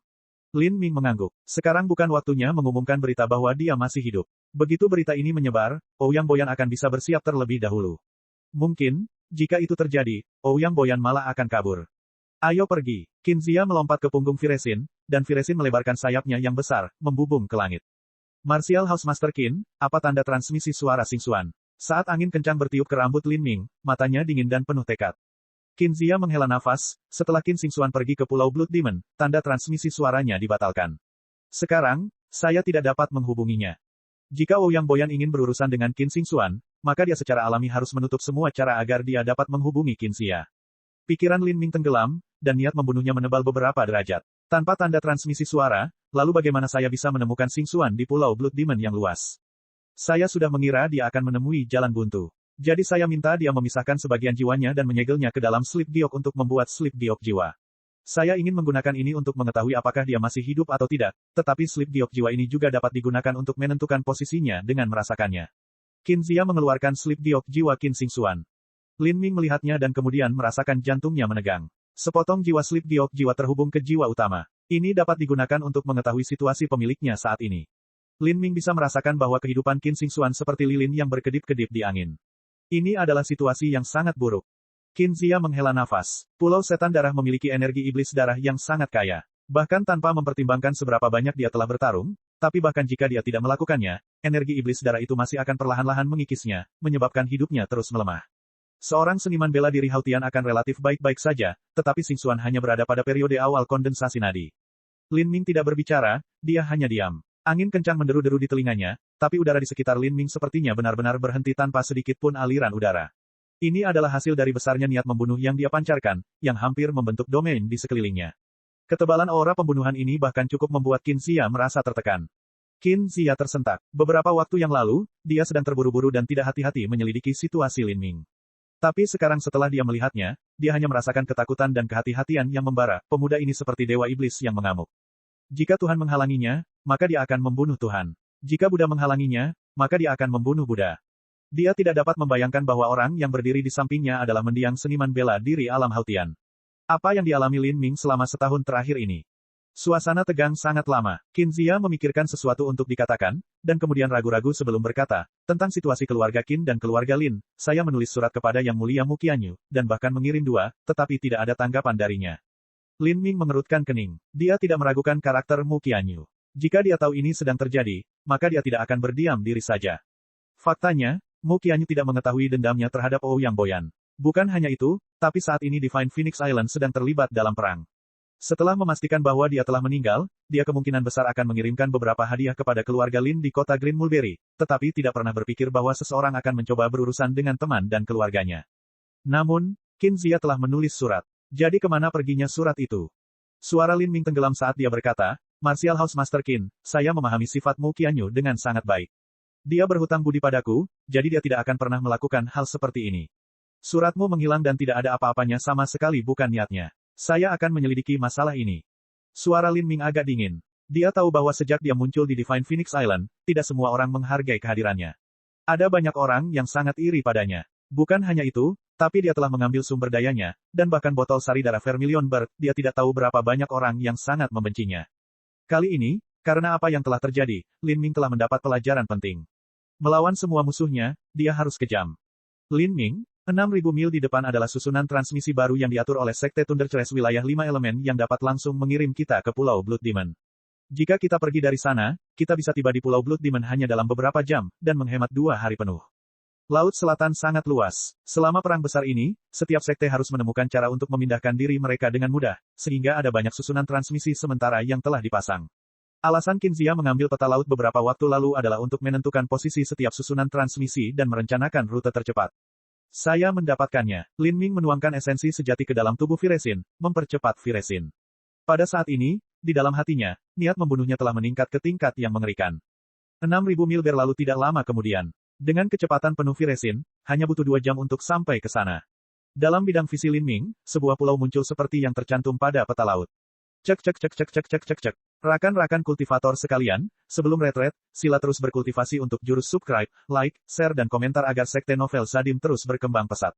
Lin Ming mengangguk. Sekarang bukan waktunya mengumumkan berita bahwa dia masih hidup. Begitu berita ini menyebar, Ouyang Boyan akan bisa bersiap terlebih dahulu. Mungkin, jika itu terjadi, Ouyang Boyan malah akan kabur. Ayo pergi. Qin Zia melompat ke punggung Firesin, dan Firesin melebarkan sayapnya yang besar, membubung ke langit. Martial House Master Qin, apa tanda transmisi suara Xingxuan? Saat angin kencang bertiup ke rambut Lin Ming, matanya dingin dan penuh tekad. Qin Zia menghela nafas, setelah Qin Xingxuan pergi ke Pulau Blood Demon, tanda transmisi suaranya dibatalkan. Sekarang, saya tidak dapat menghubunginya. Jika Ouyang Boyan ingin berurusan dengan Qin Xingxuan, maka dia secara alami harus menutup semua cara agar dia dapat menghubungi Qin Zia. Pikiran Lin Ming tenggelam, dan niat membunuhnya menebal beberapa derajat. Tanpa tanda transmisi suara, lalu bagaimana saya bisa menemukan Xingxuan di Pulau Blood Demon yang luas? Saya sudah mengira dia akan menemui jalan buntu. Jadi saya minta dia memisahkan sebagian jiwanya dan menyegelnya ke dalam slip giok untuk membuat slip giok jiwa. Saya ingin menggunakan ini untuk mengetahui apakah dia masih hidup atau tidak, tetapi slip giok jiwa ini juga dapat digunakan untuk menentukan posisinya dengan merasakannya. Qin Zia mengeluarkan slip giok jiwa Qin Xingxuan. Lin Ming melihatnya dan kemudian merasakan jantungnya menegang. Sepotong jiwa slip giok jiwa terhubung ke jiwa utama. Ini dapat digunakan untuk mengetahui situasi pemiliknya saat ini. Lin Ming bisa merasakan bahwa kehidupan Qin Xingxuan seperti lilin yang berkedip-kedip di angin. Ini adalah situasi yang sangat buruk. Qin Zia menghela nafas. Pulau Setan Darah memiliki energi iblis darah yang sangat kaya. Bahkan tanpa mempertimbangkan seberapa banyak dia telah bertarung, tapi bahkan jika dia tidak melakukannya, energi iblis darah itu masih akan perlahan-lahan mengikisnya, menyebabkan hidupnya terus melemah. Seorang seniman bela diri Hautian akan relatif baik-baik saja, tetapi Xingxuan hanya berada pada periode awal kondensasi nadi. Lin Ming tidak berbicara, dia hanya diam. Angin kencang menderu-deru di telinganya, tapi udara di sekitar Lin Ming sepertinya benar-benar berhenti tanpa sedikit pun aliran udara. Ini adalah hasil dari besarnya niat membunuh yang dia pancarkan, yang hampir membentuk domain di sekelilingnya. Ketebalan aura pembunuhan ini bahkan cukup membuat Qin Zia merasa tertekan. Qin Zia tersentak. Beberapa waktu yang lalu, dia sedang terburu-buru dan tidak hati-hati menyelidiki situasi Lin Ming. Tapi sekarang setelah dia melihatnya, dia hanya merasakan ketakutan dan kehati-hatian yang membara. Pemuda ini seperti dewa iblis yang mengamuk. Jika Tuhan menghalanginya, maka dia akan membunuh Tuhan. Jika Buddha menghalanginya, maka dia akan membunuh Buddha. Dia tidak dapat membayangkan bahwa orang yang berdiri di sampingnya adalah mendiang seniman bela diri alam Hautian. Apa yang dialami Lin Ming selama setahun terakhir ini? Suasana tegang sangat lama. Qin Zia memikirkan sesuatu untuk dikatakan, dan kemudian ragu-ragu sebelum berkata, tentang situasi keluarga Qin dan keluarga Lin, saya menulis surat kepada Yang Mulia Mu Qianyu, dan bahkan mengirim 2, tetapi tidak ada tanggapan darinya. Lin Ming mengerutkan kening. Dia tidak meragukan karakter Mu Qianyu. Jika dia tahu ini sedang terjadi, maka dia tidak akan berdiam diri saja. Faktanya, Mu Qianyu tidak mengetahui dendamnya terhadap Ouyang Boyan. Bukan hanya itu, tapi saat ini Divine Phoenix Island sedang terlibat dalam perang. Setelah memastikan bahwa dia telah meninggal, dia kemungkinan besar akan mengirimkan beberapa hadiah kepada keluarga Lin di kota Green Mulberry, tetapi tidak pernah berpikir bahwa seseorang akan mencoba berurusan dengan teman dan keluarganya. Namun, Qin Zia telah menulis surat. Jadi kemana perginya surat itu? Suara Lin Ming tenggelam saat dia berkata, Martial House Master Qin, saya memahami sifat Mu Qianyu dengan sangat baik. Dia berhutang budi padaku, jadi dia tidak akan pernah melakukan hal seperti ini. Suratmu menghilang dan tidak ada apa-apanya sama sekali bukan niatnya. Saya akan menyelidiki masalah ini. Suara Lin Ming agak dingin. Dia tahu bahwa sejak dia muncul di Divine Phoenix Island, tidak semua orang menghargai kehadirannya. Ada banyak orang yang sangat iri padanya. Bukan hanya itu, tapi dia telah mengambil sumber dayanya, dan bahkan botol sari darah Vermilion Bird, dia tidak tahu berapa banyak orang yang sangat membencinya. Kali ini, karena apa yang telah terjadi, Lin Ming telah mendapat pelajaran penting. Melawan semua musuhnya, dia harus kejam. Lin Ming, 6.000 mil di depan adalah susunan transmisi baru yang diatur oleh Sekte Thunderclash wilayah 5 elemen yang dapat langsung mengirim kita ke Pulau Blood Demon. Jika kita pergi dari sana, kita bisa tiba di Pulau Blood Demon hanya dalam beberapa jam, dan menghemat 2 hari penuh. Laut Selatan sangat luas. Selama perang besar ini, setiap sekte harus menemukan cara untuk memindahkan diri mereka dengan mudah, sehingga ada banyak susunan transmisi sementara yang telah dipasang. Alasan Qin Zia mengambil peta laut beberapa waktu lalu adalah untuk menentukan posisi setiap susunan transmisi dan merencanakan rute tercepat. Saya mendapatkannya. Lin Ming menuangkan esensi sejati ke dalam tubuh Firesin, mempercepat Firesin. Pada saat ini, di dalam hatinya, niat membunuhnya telah meningkat ke tingkat yang mengerikan. 6.000 mil berlalu tidak lama kemudian. Dengan kecepatan penuh Firesin, hanya butuh 2 jam untuk sampai ke sana. Dalam bidang visi Lin Ming, sebuah pulau muncul seperti yang tercantum pada peta laut. Cek cek cek cek cek cek cek cek. Rakan-rakan kultivator sekalian, sebelum retret, sila terus berkultivasi untuk jurus subscribe, like, share dan komentar agar Sekte Novel Sadim terus berkembang pesat.